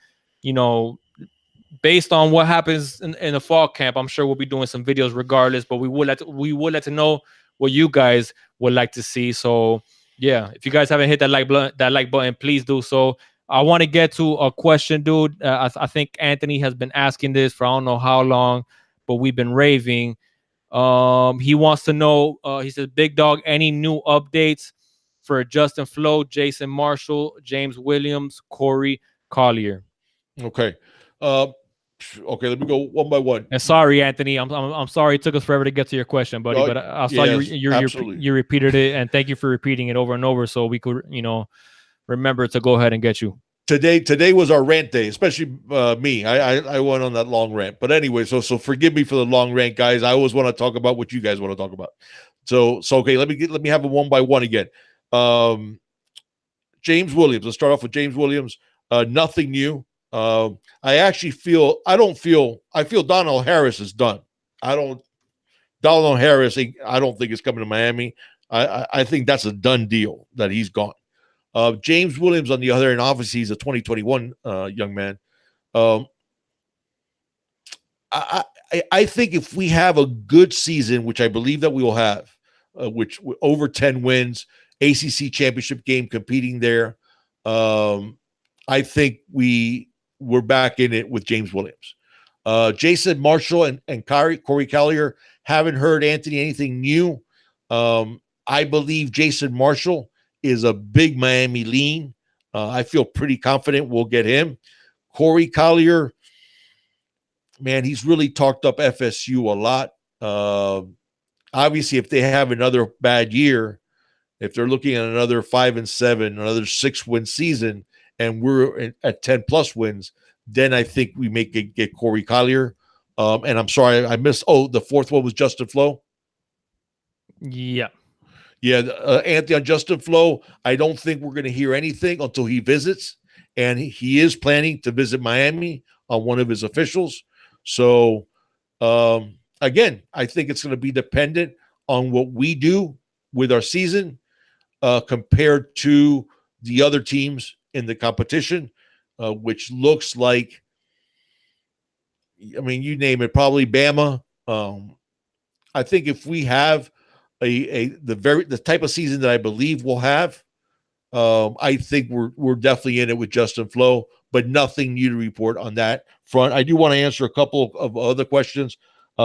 based on what happens in the fall camp, I'm sure we'll be doing some videos regardless. But we would like to know what you guys would like to see. So yeah, if you guys haven't hit that like button, please do so. I want to get to a question, dude. I think Anthony has been asking this for I don't know how long, but we've been raving. He wants to know. He says, "Big dog, any new updates for Justin Flo, Jason Marshall, James Williams, Corey Collier?" Okay. Okay, let me go one by one. And sorry, Anthony, I'm sorry it took us forever to get to your question, buddy. But I saw you repeated it, and thank you for repeating it over and over, so we could remember to go ahead and get you. Today was our rant day, especially me. I went on that long rant, but anyway, so forgive me for the long rant, guys. I always want to talk about what you guys want to talk about. So okay, let me have a one by one again. James Williams. Let's start off with James Williams. Nothing new. I feel Donnell Harris is done. Donnell Harris, I don't think is coming to Miami. I think that's a done deal that he's gone. James Williams, on the other hand, obviously he's a 2021 young man. I think if we have a good season, which I believe that we will have, which over 10 wins, ACC championship game competing there, I think we're back in it with James Williams. Jason Marshall and Corey Collier, haven't heard, Anthony, anything new. I believe Jason Marshall is a big Miami lean. I feel pretty confident we'll get him. Corey Collier, man, he's really talked up FSU a lot. Obviously, if they have another bad year, if they're looking at another 5-7, another 6-win season, and we're at 10 plus wins, then I think we may get Corey Collier. And I'm sorry, I missed. Oh, the fourth one was Justin Flo. Yeah. Anthony, on Justin Flo, I don't think we're going to hear anything until he visits, and he is planning to visit Miami on one of his officials. So again, I think it's going to be dependent on what we do with our season compared to the other teams in the competition, which looks like, I mean, you name it, probably Bama. I think if we have the type of season that I believe we'll have, I think we're definitely in it with Justin Flo, but nothing new to report on that front. I do want to answer a couple of other questions.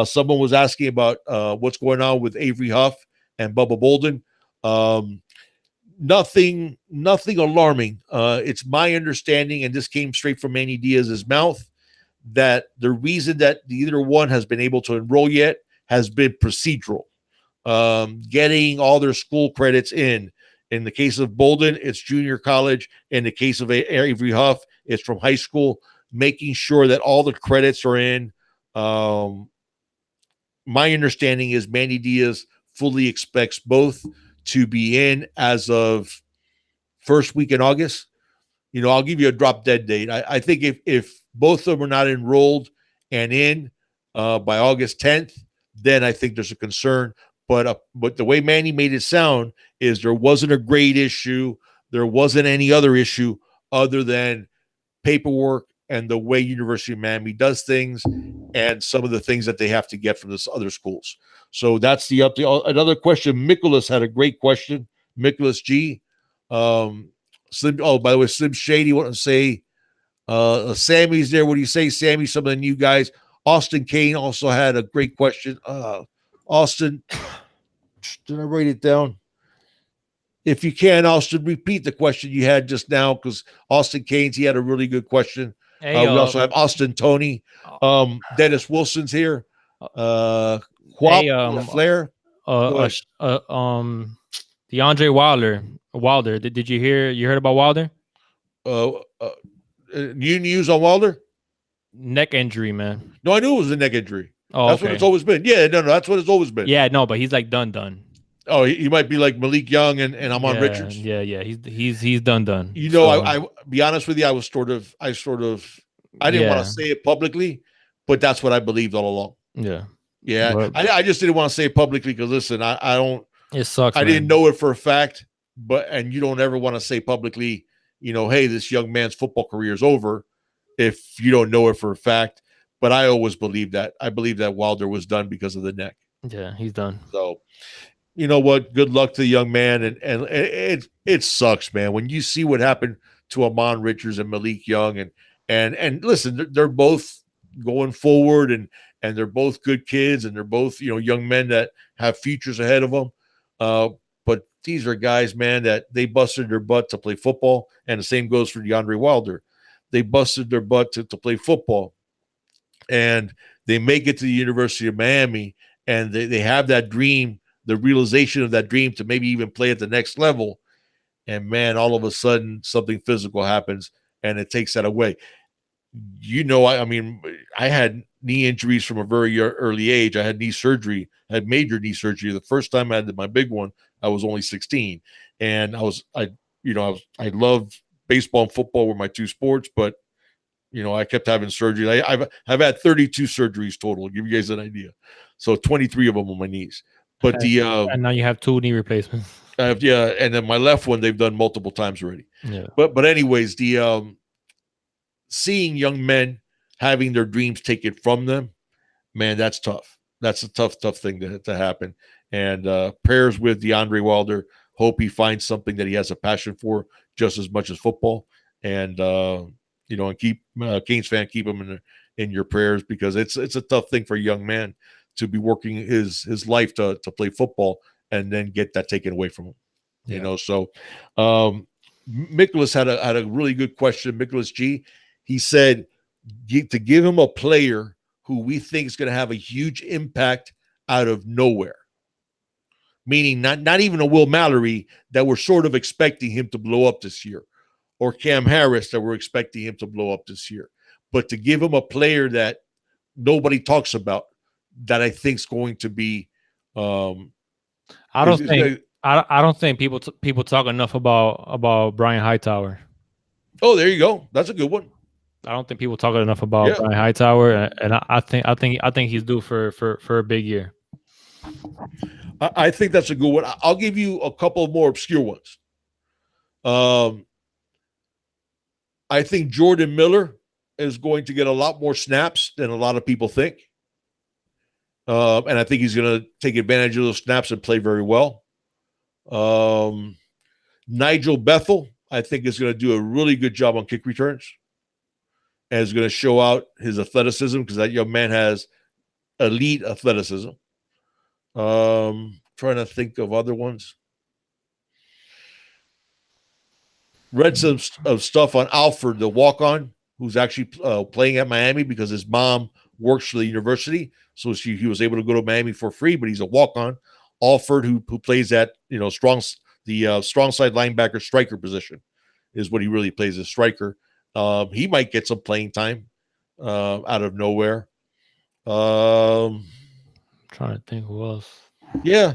Someone was asking about what's going on with Avery Huff and Bubba Bolden. Nothing alarming. It's my understanding, and this came straight from Manny Diaz's mouth, that the reason that either one has been able to enroll yet has been procedural. Getting all their school credits in. In the case of Bolden, it's junior college. In the case of Avery Huff, it's from high school. Making sure that all the credits are in. My understanding is Manny Diaz fully expects both to be in as of first week in August. I'll give you a drop dead date. I think if both of them are not enrolled and in by August 10th, then I think there's a concern. But the way Manny made it sound is there wasn't a grade issue. There wasn't any other issue other than paperwork and the way University of Miami does things and some of the things that they have to get from this other schools. So that's the update. Another question. Nicholas had a great question. Nicholas G. Slim. Oh, by the way, Slim Shady want to say Sammy's there. What do you say, Sammy? Some of the new guys. Austin Kane also had a great question. Austin, did I write it down? If you can, Austin, repeat the question you had just now, because Austin Keynes, he had a really good question. Hey, we also have Austin Tony. Dennis Wilson's here. Quap, Flair. DeAndre Wilder. Did you hear? You heard about Wilder? New news on Wilder? Neck injury, man. No, I knew it was a neck injury. Oh, that's what it's always been. Yeah, no, that's what it's always been. Yeah, no, but he's like done. Oh, he might be like Malik Young and Amon Richards. Yeah. He's done. I be honest with you, I didn't want to say it publicly, but that's what I believed all along. Yeah. But I just didn't want to say it publicly because listen, I don't. It sucks. I didn't know it for a fact, and you don't ever want to say publicly, hey, this young man's football career is over if you don't know it for a fact. But I always believed that. I believe that Wilder was done because of the neck. Yeah, he's done. So, you know what? Good luck to the young man. And it sucks, man. When you see what happened to Amon Richards and Malik Young, and listen, they're both going forward, and they're both good kids, and they're both young men that have futures ahead of them. But these are guys, man, that they busted their butt to play football, and the same goes for DeAndre Wilder. They busted their butt to play football. And they make it to the University of Miami, and they have that dream, the realization of that dream to maybe even play at the next level. And, man, all of a sudden something physical happens, and it takes that away. I had knee injuries from a very early age. I had major knee surgery. The first time I had my big one, I was only 16. And I loved baseball and football were my two sports, but I kept having surgery. I've had 32 surgeries total, to give you guys an idea. So 23 of them on my knees. But and now you have 2 knee replacements. and then my left one they've done multiple times already. Yeah. But anyways, the seeing young men having their dreams taken from them, man, that's tough. That's a tough thing to happen. And prayers with DeAndre Wilder. Hope he finds something that he has a passion for just as much as football. And and keep Canes fan, keep him in your prayers, because it's a tough thing for a young man to be working his life to play football and then get that taken away from him. Yeah. So Nicholas had a really good question. Nicholas G, he said to give him a player who we think is going to have a huge impact out of nowhere. Meaning not even a Will Mallory that we're sort of expecting him to blow up this year, or Cam Harris that we're expecting him to blow up this year. But to give him a player that nobody talks about, that I think is going to be. I don't think people talk enough about Brian Hightower. Oh, there you go. That's a good one. I don't think people talk enough about Yeah. Brian Hightower, and I think he's due for a big year. I think that's a good one. I'll give you a couple of more obscure ones. I think Jordan Miller is going to get a lot more snaps than a lot of people think. And I think he's going to take advantage of those snaps and play very well. Nigel Bethel, I think, is going to do a really good job on kick returns and is going to show out his athleticism because that young man has elite athleticism. Trying to think of other ones. Read some of stuff on Alfred, the walk-on, who's actually playing at Miami because his mom works for the university. So he was able to go to Miami for free, but he's a walk-on. Alfred, who plays at strong side linebacker striker position, is what he really plays as striker. He might get some playing time out of nowhere. Trying to think who else. Yeah.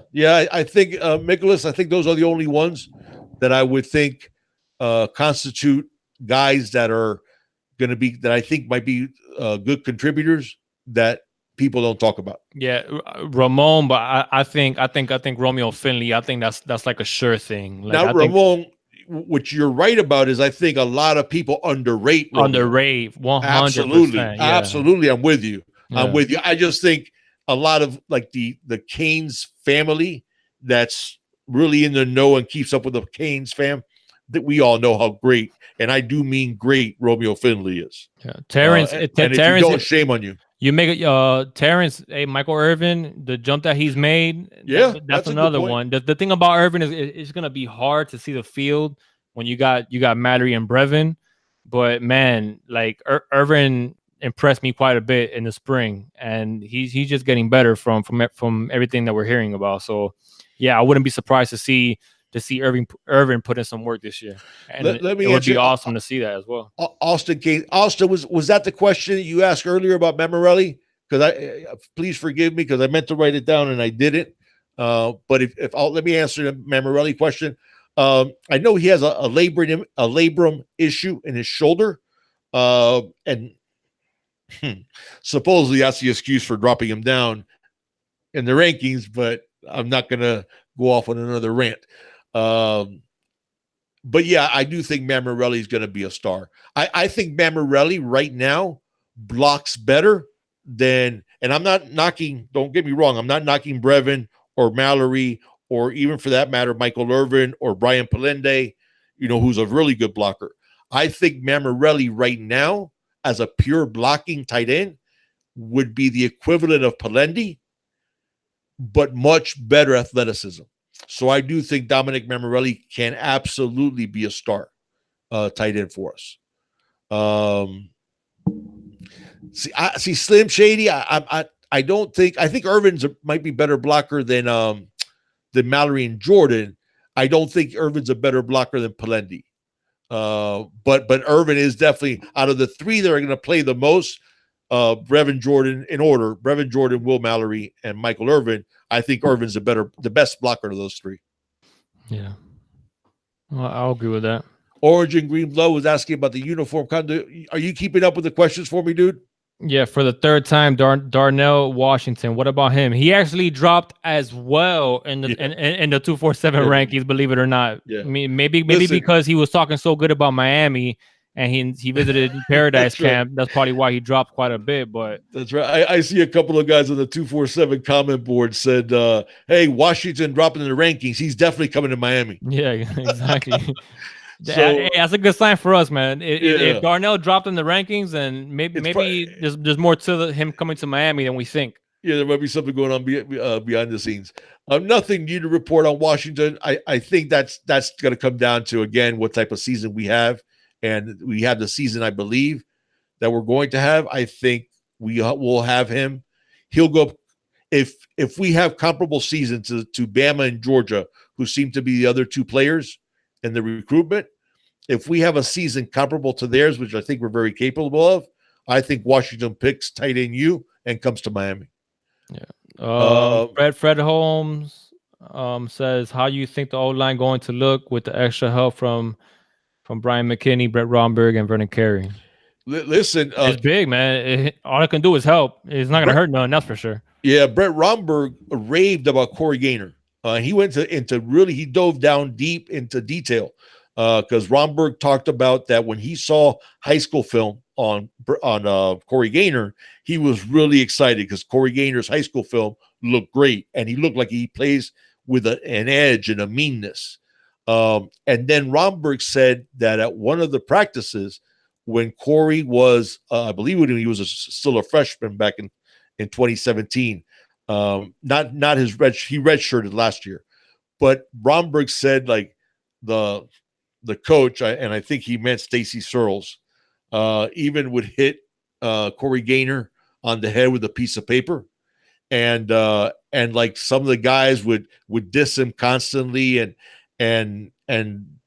I think Nicholas. I think those are the only ones that I would think constitute guys that are going to be that I think might be good contributors that people don't talk about. Yeah, Ramon, but I think Romeo Finley. I think that's like a sure thing. Like, now Ramon, what you're right about is I think a lot of people underrate Romeo. Underrate 100%. Absolutely. I'm with you. I just think a lot of like the Canes family that's really in the know and keeps up with the Canes fam, that we all know how great, and I do mean great, Romeo Finley is. Yeah. Terrence, and if you don't, shame on you. You make it, Terrence, Michael Irvin, the jump that he's made. Yeah, that's another one. The thing about Irvin is it's gonna be hard to see the field when you got Mallory and Brevin, but man, like Irvin impressed me quite a bit in the spring, and he's just getting better from everything that we're hearing about. So yeah, I wouldn't be surprised to see Irvin put in some work this year, and let me it would be awesome to see that as well. Austin Kane, Austin, was that the question that you asked earlier about Memorelli? Because please forgive me because I meant to write it down and I didn't. But if let me answer the Memorelli question. I know he has a labrum issue in his shoulder, and supposedly that's the excuse for dropping him down in the rankings. But I'm not going to go off on another rant. But yeah, I do think Mammarelli is going to be a star. I think Mammarelli right now blocks better than, and I'm not knocking, don't get me wrong, I'm not knocking Brevin or Mallory or even for that matter, Michael Irvin or Brian Palende, who's a really good blocker. I think Mammarelli right now as a pure blocking tight end would be the equivalent of Palende, but much better athleticism. So I do think Dominic Mammarelli can absolutely be a star tight end for us. See Slim Shady. I don't think. I think Irvin's might be better blocker than Mallory and Jordan. I don't think Irvin's a better blocker than Palende. But Irvin is definitely out of the three that are going to play the most. Brevin Jordan in order. Brevin Jordan, Will Mallory, and Michael Irvin. I think Irvin's the best blocker of those three. Yeah, well, I'll agree with that. Orange and Green Blood was asking about the uniform. Are you keeping up with the questions for me, dude? Yeah, for the third time, Darnell Washington. What about him? He actually dropped as well in the 247 rankings. Believe it or not. Yeah. I mean, maybe because he was talking so good about Miami and he visited Paradise Camp. Right. That's probably why he dropped quite a bit. But that's right. I see a couple of guys on the 247 comment board said, "Hey, Washington dropping in the rankings. He's definitely coming to Miami." Yeah, exactly. So, that's a good sign for us, man. If Darnell dropped in the rankings, and maybe there's more to him coming to Miami than we think. Yeah, there might be something going on behind the scenes. Nothing new to report on Washington. I think that's going to come down to, again, what type of season we have. And we have the season, I believe, that we're going to have. I think we will have him. He'll go if we have comparable seasons to Bama and Georgia, who seem to be the other two players in the recruitment. If we have a season comparable to theirs, which I think we're very capable of, I think Washington picks tight end U and comes to Miami. Yeah. Fred Holmes says, how you think the O-line going to look with the extra help from Brian McKinney, Brett Romberg, and Vernon Carey? Listen, It's big, man. All it can do is help. It's not gonna hurt none. That's for sure. yeah, Brett Romberg raved about Corey Gaynor. He went into really, he dove down deep into detail because Romberg talked about that when he saw high school film on Corey Gaynor, he was really excited because Corey Gaynor's high school film looked great, and he looked like he plays with an edge and a meanness. And then Romberg said that at one of the practices, when Corey was, I believe when he was still a freshman back in 2017. Not his he redshirted last year, but Romberg said like the coach, and I think he meant Stacy Searles, even would hit Corey Gaynor on the head with a piece of paper, and like some of the guys would diss him constantly and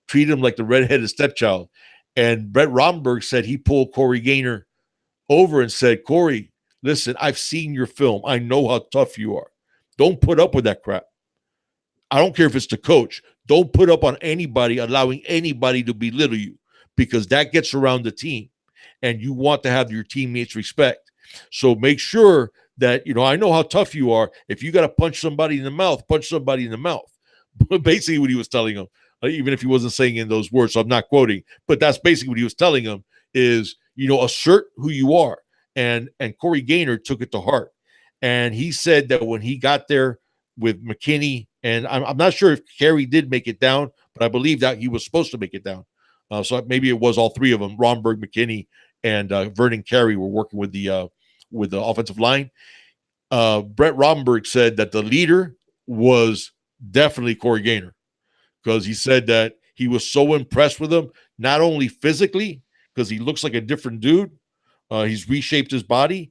treat him like the redheaded stepchild. And Brett Romberg said he pulled Corey Gaynor over and said, Corey, listen, I've seen your film. I know how tough you are. Don't put up with that crap. I don't care if it's the coach. Don't put up on anybody, allowing anybody to belittle you, because that gets around the team, and you want to have your teammates respect. So make sure that, I know how tough you are. If you got to punch somebody in the mouth, punch somebody in the mouth. Basically what he was telling him, even if he wasn't saying in those words, so I'm not quoting, but that's basically what he was telling him is, assert who you are. And Corey Gaynor took it to heart. And he said that when he got there with McKinney, and I'm not sure if Carey did make it down, but I believe that he was supposed to make it down. So maybe it was all three of them, Romberg, McKinney, and Vernon Carey were working with the offensive line. Brett Romberg said that the leader was definitely Corey Gaynor, because he said that he was so impressed with him, not only physically, because he looks like a different dude. He's reshaped his body,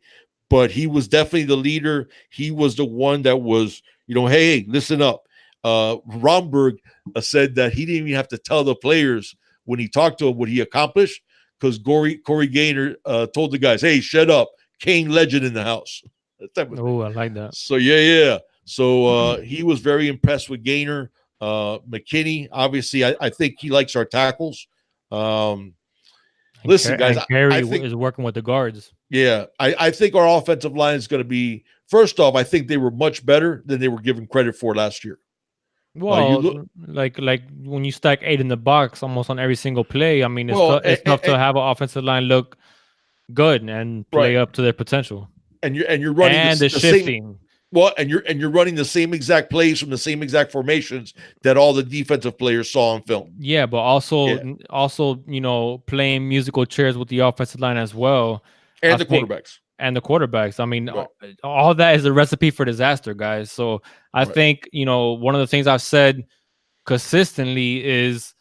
but he was definitely the leader. He was the one that was, hey, listen up. Romberg said that he didn't even have to tell the players when he talked to them what he accomplished, because Corey Gaynor told the guys, hey, shut up. Kane legend in the house. Oh, I like that. So, yeah. So he was very impressed with Gaynor. McKinney, obviously, I think he likes our tackles. Listen, guys, Carey is working with the guards. Yeah, I think our offensive line is going to be, first off, I think they were much better than they were given credit for last year. Well, like when you stack 8 in the box almost on every single play, I mean, it's tough to have an offensive line look good and play up to their potential. And you're running the shifting. Same, well, and you're running the same exact plays from the same exact formations that all the defensive players saw on film. Yeah, but also playing musical chairs with the offensive line as well, and the quarterbacks. I mean, all that is a recipe for disaster, guys. So I think one of the things I've said consistently is,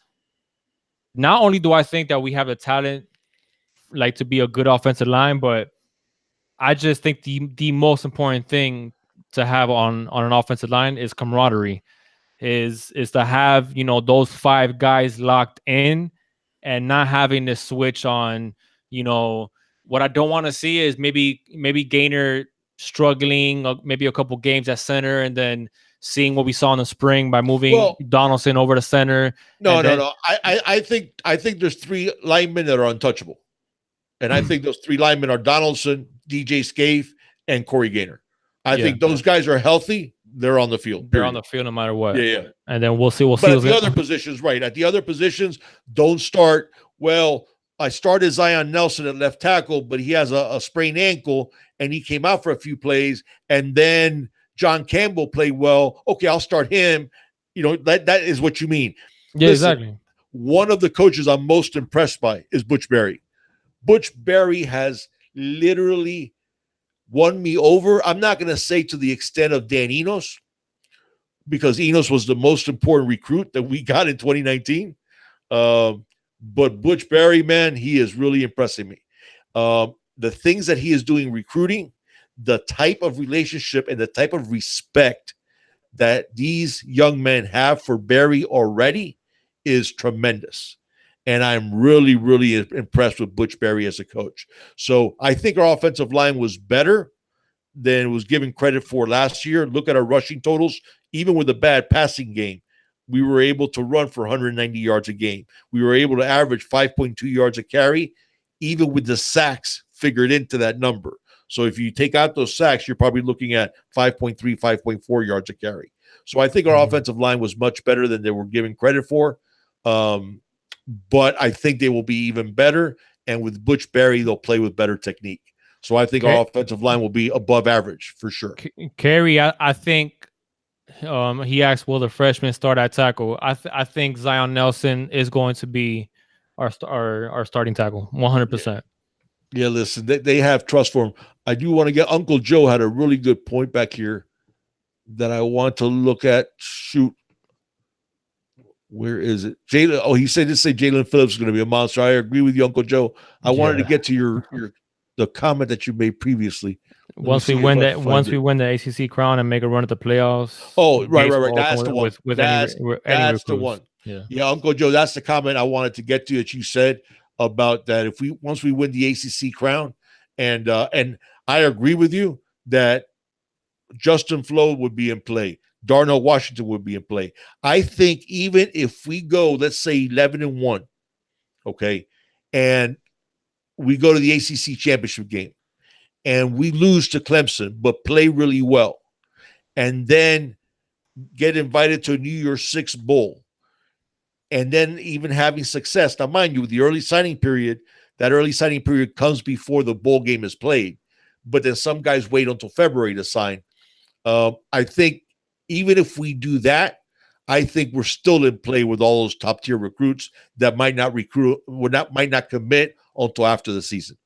not only do I think that we have the talent like to be a good offensive line, but I just think the most important thing to have on an offensive line is camaraderie, is to have those 5 guys locked in and not having to switch on. What I don't want to see is maybe Gaynor struggling maybe a couple games at center, and then seeing what we saw in the spring by moving Donaldson over to center. No. I think there's 3 linemen that are untouchable. And I think those 3 linemen are Donaldson, DJ Scaife, and Corey Gaynor. I think those guys are healthy. They're on the field. They're on the field no matter what. Yeah. And then we'll see. But at the other positions, right? At the other positions, don't start. Well, I started Zion Nelson at left tackle, but he has a sprained ankle, and he came out for a few plays. And then John Campbell played well. Okay, I'll start him. That is what you mean. Yeah, listen, exactly. One of the coaches I'm most impressed by is Butch Berry. Butch Berry has literally won me over. I'm not going to say to the extent of Dan Enos, because Enos was the most important recruit that we got in 2019. But Butch Berry, man, he is really impressing me. The things that he is doing recruiting, the type of relationship and the type of respect that these young men have for Berry already is tremendous. And I'm really, really impressed with Butch Berry as a coach. So I think our offensive line was better than it was given credit for last year. Look at our rushing totals. Even with a bad passing game, we were able to run for 190 yards a game. We were able to average 5.2 yards a carry. even with the sacks figured into that number. So if you take out those sacks, you're probably looking at 5.3, 5.4 yards a carry. So I think our offensive line was much better than they were given credit for. But I think they will be even better. And with Butch Berry, they'll play with better technique. So I think our offensive line will be above average for sure. Kerry, I think he asked, will the freshman start at tackle? I think Zion Nelson is going to be our starting tackle, 100%. Yeah, listen, they have trust for him. I do want to get Uncle Joe had a really good point back here that I want to look at. Shoot. Where is it? Jalen. Oh, he said to say Jalen Phillips is going to be a monster. I agree with you, Uncle Joe. I wanted to get to the comment that you made previously. Once we win the ACC crown and make a run at the playoffs. Oh, right. That's the one. That's the one. Yeah, Uncle Joe, that's the comment I wanted to get to that you said about that. Once we win the ACC crown, and I agree with you that Justin Flo would be in play. Darnell Washington would be in play. I think even if we go, let's say 11-1, okay, and we go to the ACC championship game and we lose to Clemson, but play really well, and then get invited to a New Year's Six bowl, and then even having success. Now, mind you, with the early signing period, that early signing period comes before the bowl game is played, but then some guys wait until February to sign. I think even if we do that, I think we're still in play with all those top tier recruits that might not commit until after the season.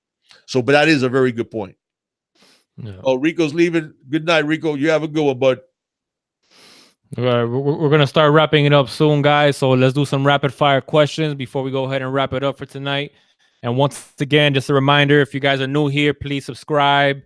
So, but that is a very good point. Yeah. Oh, Rico's leaving. Good night, Rico. You have a good one, bud. All right, we're going to start wrapping it up soon, guys. So let's do some rapid fire questions before we go ahead and wrap it up for tonight. And once again, just a reminder, if you guys are new here, please subscribe.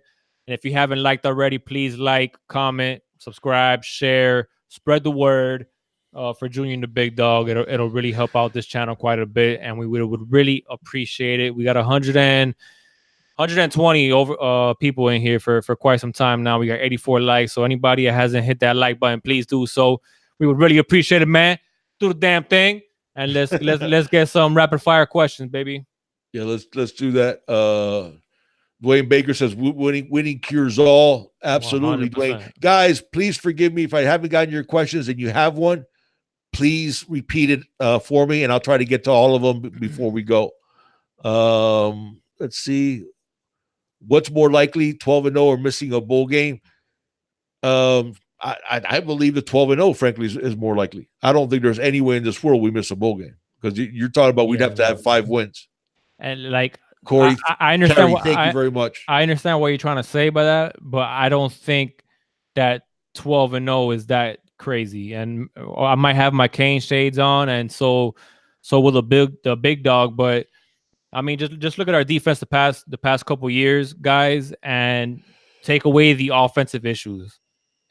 And if you haven't liked already, please like, comment, subscribe, share, spread the word for Junior and the Big Dog. It'll really help out this channel quite a bit, and we would really appreciate it. We got 120 over people in here for quite some time now. We got 84 likes, so anybody that hasn't hit that like button, please do so. We would really appreciate it, man. Do the damn thing, and let's get some rapid fire questions, baby. Yeah, let's do that. Dwayne Baker says winning cures all. Absolutely, 100%. Dwayne. Guys, please forgive me if I haven't gotten your questions and you have one. Please repeat it for me, and I'll try to get to all of them before we go. Let's see. What's more likely, 12-0 or missing a bowl game? I believe the 12-0, frankly, is more likely. I don't think there's any way in this world we miss a bowl game, because you're talking about we'd have to have 5 wins. And like Corey, I understand. Terry, thank you very much. I understand what you're trying to say by that, but I don't think that 12-0 is that crazy. And I might have my Kane shades on, and so will the big dog. But I mean, just look at our defense the past couple years, guys, and take away the offensive issues,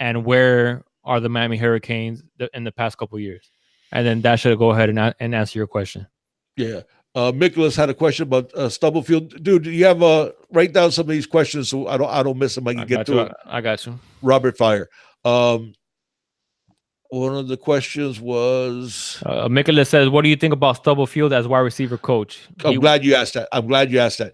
and where are the Miami Hurricanes in the past couple years? And then that should go ahead and answer your question. Yeah. Nicholas had a question about Stubblefield. Dude, do you have write down some of these questions so I don't miss them? I can get to it. I got you. Robert Fire. One of the questions was Nicholas says, "What do you think about Stubblefield as wide receiver coach?" I'm glad you asked that.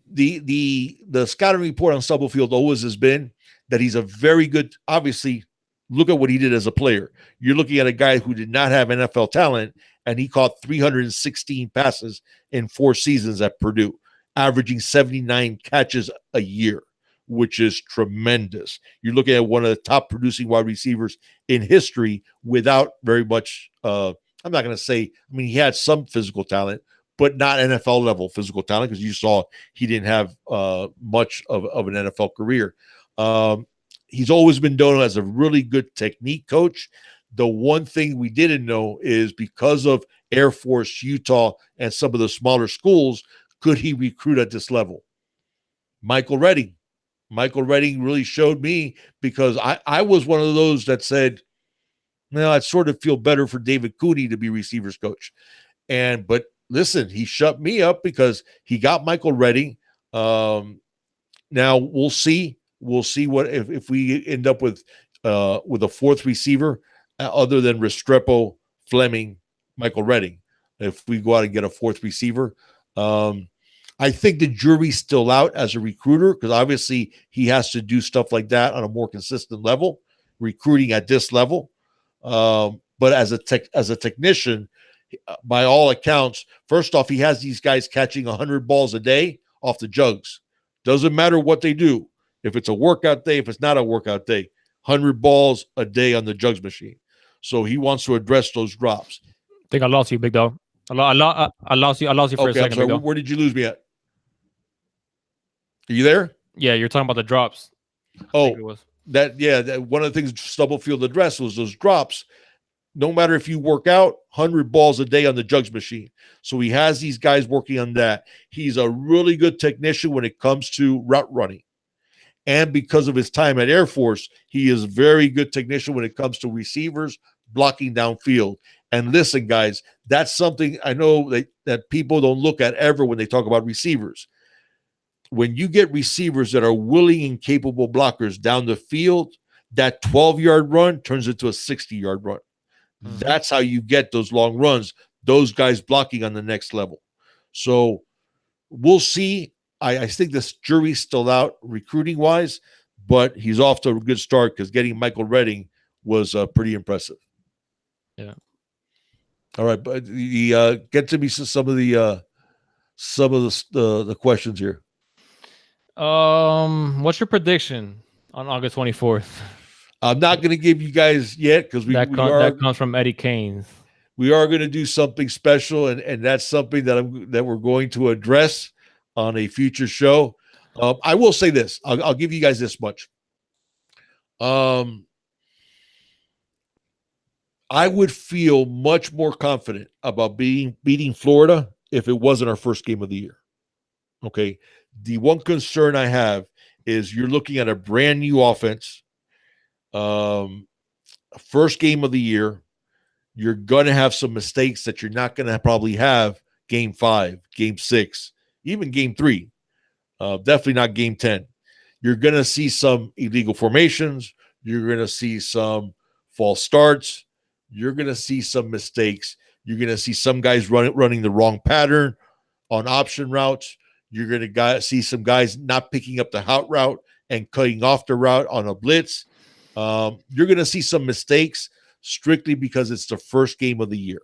The scouting report on Stubblefield always has been that he's a very good. Obviously, look at what he did as a player. You're looking at a guy who did not have NFL talent, and he caught 316 passes in 4 seasons at Purdue, averaging 79 catches a year, which is tremendous. You're looking at one of the top producing wide receivers in history without very much, I'm not going to say, I mean, he had some physical talent, but not NFL level physical talent, because you saw he didn't have much of an NFL career. He's always been known as a really good technique coach. The one thing we didn't know is, because of Air Force, Utah, and some of the smaller schools, could he recruit at this level? Michael Redding really showed me, because I was one of those that said, well, I'd sort of feel better for David Cooney to be receivers coach. But listen, he shut me up because he got Michael Redding. Now we'll see what if we end up with a fourth receiver other than Restrepo, Fleming, Michael Redding. If we go out and get a fourth receiver, I think the jury's still out as a recruiter because obviously he has to do stuff like that on a more consistent level, recruiting at this level. But as a technician, by all accounts, first off, he has these guys catching 100 balls a day off the jugs. Doesn't matter what they do. If it's a workout day, if it's not a workout day, 100 balls a day on the jugs machine. So he wants to address those drops. I think I lost you, big dog. I lost you. I lost you for a Okay, I'm second, sorry. big dog. Where did you lose me at? Are you there? Yeah, you're talking about the drops. Oh, that one of the things Stubblefield addressed was those drops. No matter if you work out, 100 balls a day on the jugs machine. So he has these guys working on that. He's a really good technician when it comes to route running. And because of his time at Air Force, he is a very good technician when it comes to receivers blocking downfield. And listen, guys, that's something I know that people don't look at ever when they talk about receivers. When you get receivers that are willing and capable blockers down the field, that 12-yard run turns into a 60-yard run. Mm-hmm. That's how you get those long runs, those guys blocking on the next level. So we'll see. I think this jury's still out recruiting-wise, but he's off to a good start because getting Michael Redding was pretty impressive. Yeah. All right, but get to me some of the questions here. What's your prediction on August 24th? I'm not going to give you guys yet because that comes from Eddie Keynes. We are going to do something special, and that's something that we're going to address on a future show. I will say this. I'll give you guys this much. I would feel much more confident about beating Florida if it wasn't our first game of the year. Okay. The one concern I have is you're looking at a brand new offense. First game of the year. You're going to have some mistakes that you're not going to probably have game 5, game 6, even game 3. Definitely not game 10. You're going to see some illegal formations. You're going to see some false starts. You're going to see some mistakes. You're going to see some guys running the wrong pattern on option routes. You're going to see some guys not picking up the out route and cutting off the route on a blitz. You're going to see some mistakes strictly because it's the first game of the year.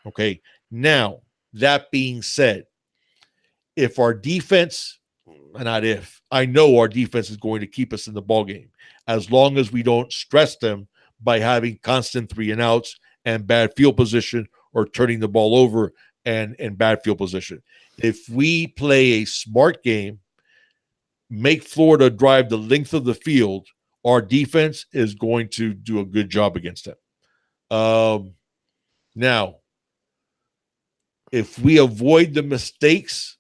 Okay. Now, that being said, if our defense, not if, I know our defense is going to keep us in the ballgame as long as we don't stress them by having constant 3 and outs and bad field position or turning the ball over and bad field position. If we play a smart game, make Florida drive the length of the field, our defense is going to do a good job against them. Now, if we avoid the mistakes,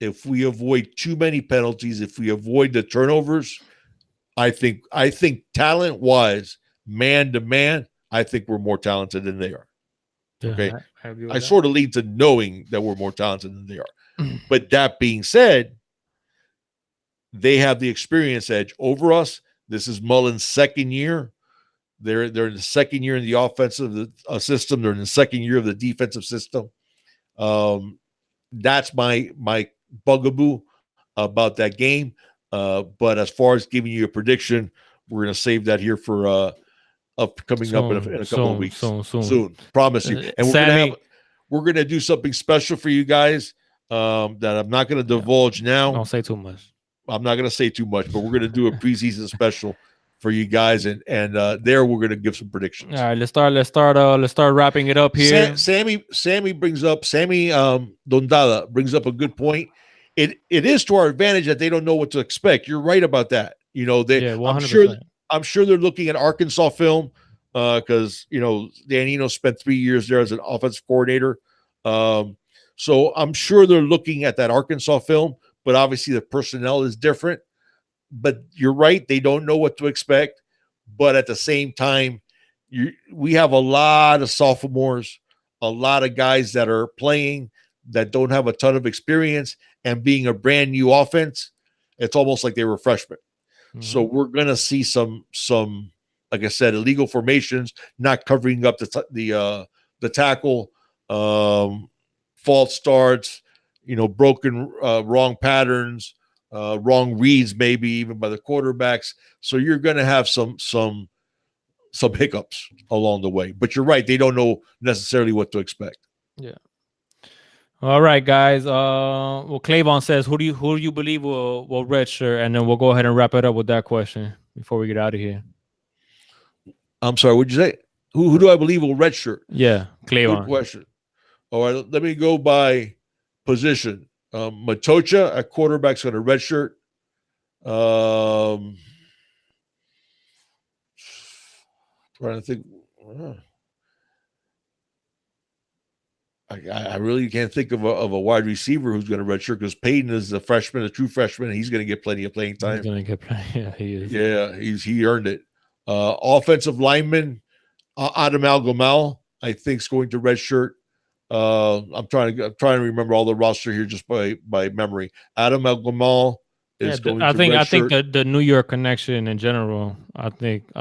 if we avoid too many penalties, if we avoid the turnovers, I think talent-wise, man to man, I think we're more talented than they are. Okay. Yeah, I sort of lean to knowing that we're more talented than they are. But that being said, they have the experience edge over us. This is Mullen's second year. They're in the second year in the offensive system. They're in the second year of the defensive system. That's my bugaboo about that game. But as far as giving you a prediction, we're going to save that here for coming up in a couple of weeks. Soon. Promise you. And we're going to do something special for you guys that I'm not going to divulge now. Don't say too much. I'm not going to say too much, but we're going to do a preseason special for you guys, and there we're going to give some predictions. All right, let's start wrapping it up here. Sammy Dondada brings up a good point. It is to our advantage that they don't know what to expect. You're right about that. You know, 100%. I'm sure they're looking at Arkansas film because Danino spent 3 years there as an offensive coordinator. So I'm sure they're looking at that Arkansas film, but obviously the personnel is different. But you're right, they don't know what to expect. But at the same time, we have a lot of sophomores, a lot of guys that are playing that don't have a ton of experience, and being a brand new offense, it's almost like they were freshmen. Mm-hmm. So we're going to see some, like I said, illegal formations, not covering up the tackle, false starts, broken wrong patterns, wrong reads, maybe even by the quarterbacks. So you're going to have some hiccups along the way. But you're right; they don't know necessarily what to expect. Yeah. All right, guys. Well, Clavon says, who do you believe will redshirt, and then we'll go ahead and wrap it up with that question before we get out of here. I'm sorry. What'd you say? Who do I believe will redshirt? Yeah, Clavon. Good question. All right, let me go by position. Matocha at quarterback's going to redshirt. Trying to think. I really can't think of a wide receiver who's going to redshirt, because Peyton is a freshman, a true freshman, and he's going to get plenty of playing time. He's going to get playing. Yeah, he is. Yeah, he earned it. Offensive lineman, Adam Al-Gamal, I think, is going to redshirt. I'm trying to remember all the roster here just by memory. Adam Al-Gamal is going to redshirt. I think the New York connection in general. I think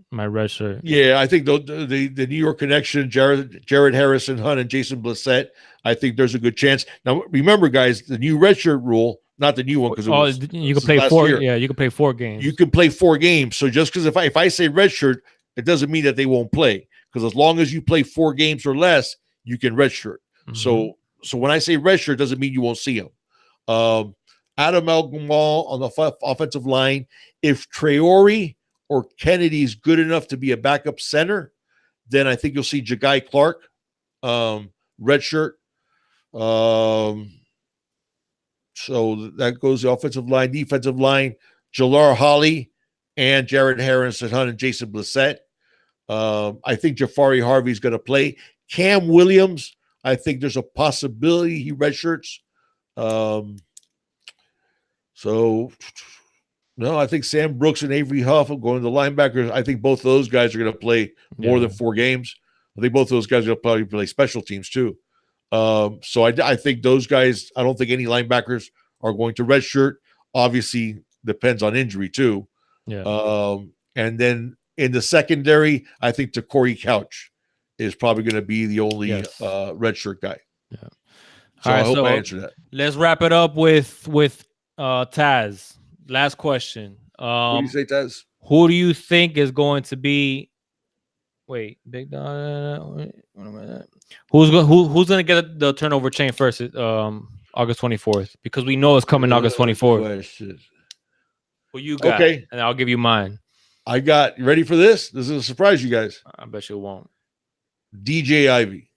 my redshirt. Yeah, I think the New York connection, Jared Harrison Hunt and Jason Blissett, I think there's a good chance. Now remember, guys, the new redshirt rule, not the new one, because you can play 4. Year. Yeah, you can play 4 games. You can play 4 games. So just because if I say redshirt, it doesn't mean that they won't play, because as long as you play 4 games or less, you can redshirt. Mm-hmm. So when I say redshirt, it doesn't mean you won't see them. Adam Al-Gamal on the offensive line. If Traore or Kennedy's good enough to be a backup center, then I think you'll see Ja'Gai Clark, redshirt. So that goes the offensive line. Defensive line, Jalar Holly and Jared Harrison Hunt and Jason Blissett. I think Jafari Harvey's going to play. Cam Williams, I think there's a possibility he redshirts. No, I think Sam Brooks and Avery Huff are going to the linebackers. I think both of those guys are going to play more than 4 games. I think both of those guys are going to probably play special teams too. So I think those guys, I don't think any linebackers are going to redshirt. Obviously, depends on injury too. Yeah. And then in the secondary, I think Corey Couch is probably going to be the only redshirt guy. Yeah. So I hope I answered that. Let's wrap it up with Taz. Last question. What do you say, Taz? Who do you think is going to be? Wait, Big Don. Who's going to get the turnover chain first? August 24th, because we know it's coming August 24th. Who you got? Okay, and I'll give you mine. You ready for this? This is a surprise, you guys. I bet you won't. DJ Ivy.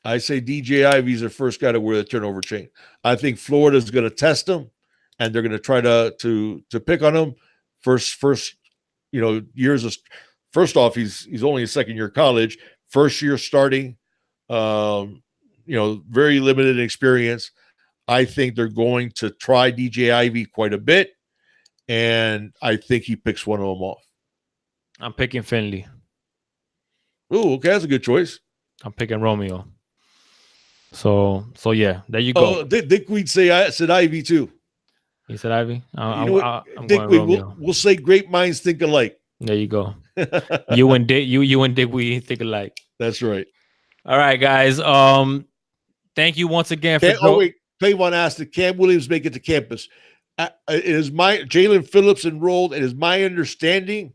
I say DJ Ivy's the first guy to wear the turnover chain. I think Florida's going to test him, and they're going to try to pick on him. First, years of. First off, he's only a second year college, first year starting. Very limited experience. I think they're going to try DJ Ivy quite a bit, and I think he picks one of them off. I'm picking Finley. Oh, okay, that's a good choice. I'm picking Romeo. So yeah, there you go. Oh, Dick Weed said Ivy too. He said Ivy. I'm Dick Weed, we'll say great minds think alike. There you go. you and Dick Weed think alike. That's right. All right, guys. Thank you once again for. Clayvon asked, did Cam Williams make it to campus? It is Jalen Phillips enrolled. It is my understanding,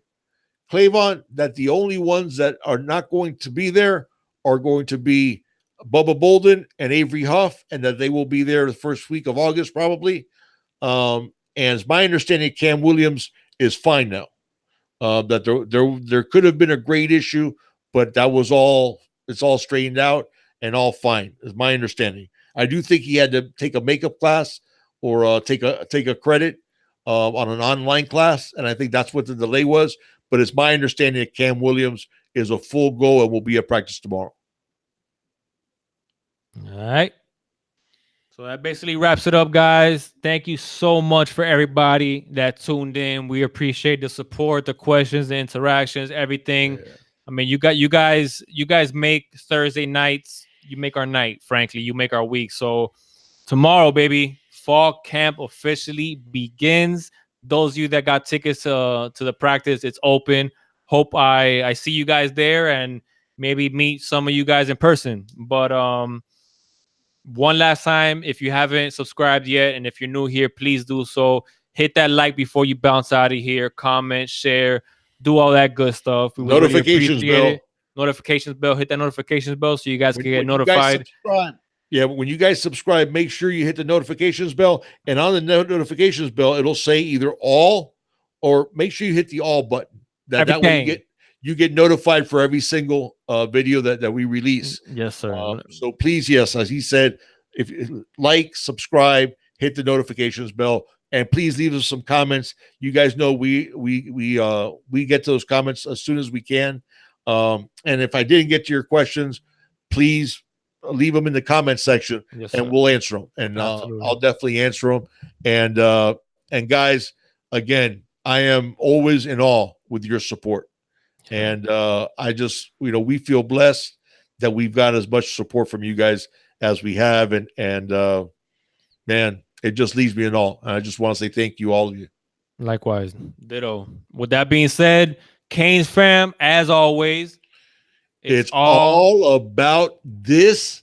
Clayvon, that the only ones that are not going to be there are going to be Bubba Bolden and Avery Huff, and that they will be there the first week of August probably. And it's my understanding Cam Williams is fine now. That there could have been a grade issue, but that was it's all straightened out and all fine, is my understanding. I do think he had to take a makeup class or take a credit on an online class, and I think that's what the delay was. But it's my understanding that Cam Williams is a full go and will be at practice tomorrow. All right. So that basically wraps it up, guys. Thank you so much for everybody that tuned in. We appreciate the support, the questions, the interactions, everything. Yeah. I mean, you guys make Thursday nights. You make our night, frankly. You make our week. So tomorrow, baby, fall camp officially begins. Those of you that got tickets to the practice, it's open. Hope I see you guys there and maybe meet some of you guys in person. But one last time, if you haven't subscribed yet, and if you're new here, please do so. Hit that like before you bounce out of here. Comment, share, do all that good stuff. We would really Notifications appreciate bell. it. Notifications bell. Hit that notifications bell so you guys can get When you guys notified. subscribe, yeah, when you guys subscribe, make sure you hit the notifications bell. And on the notifications bell, it'll say either all or make sure you hit the all button. That way you get notified for every single video that we release. Yes, sir. So please, yes, as he said, if like, subscribe, hit the notifications bell, and please leave us some comments. You guys know we get those comments as soon as we can. And if I didn't get to your questions, please leave them in the comment section, yes, and we'll answer them. And I'll definitely answer them. And guys, again, I am always in awe with your support. And I just, we feel blessed that we've got as much support from you guys as we have. And man, it just leaves me in awe. And I just want to say thank you, all of you. Likewise. Ditto. With that being said, Canes fam, as always, it's all about this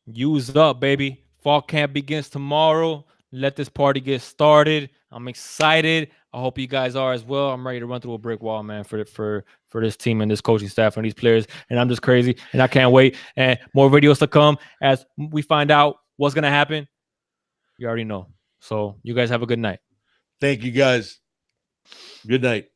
Use up, baby. Fall camp begins tomorrow. Let this party get started. I'm excited. I hope you guys are as well. I'm ready to run through a brick wall, man, for this team and this coaching staff and these players. And I'm just crazy, and I can't wait. And more videos to come as we find out what's going to happen. You already know. So you guys have a good night. Thank you, guys. Good night.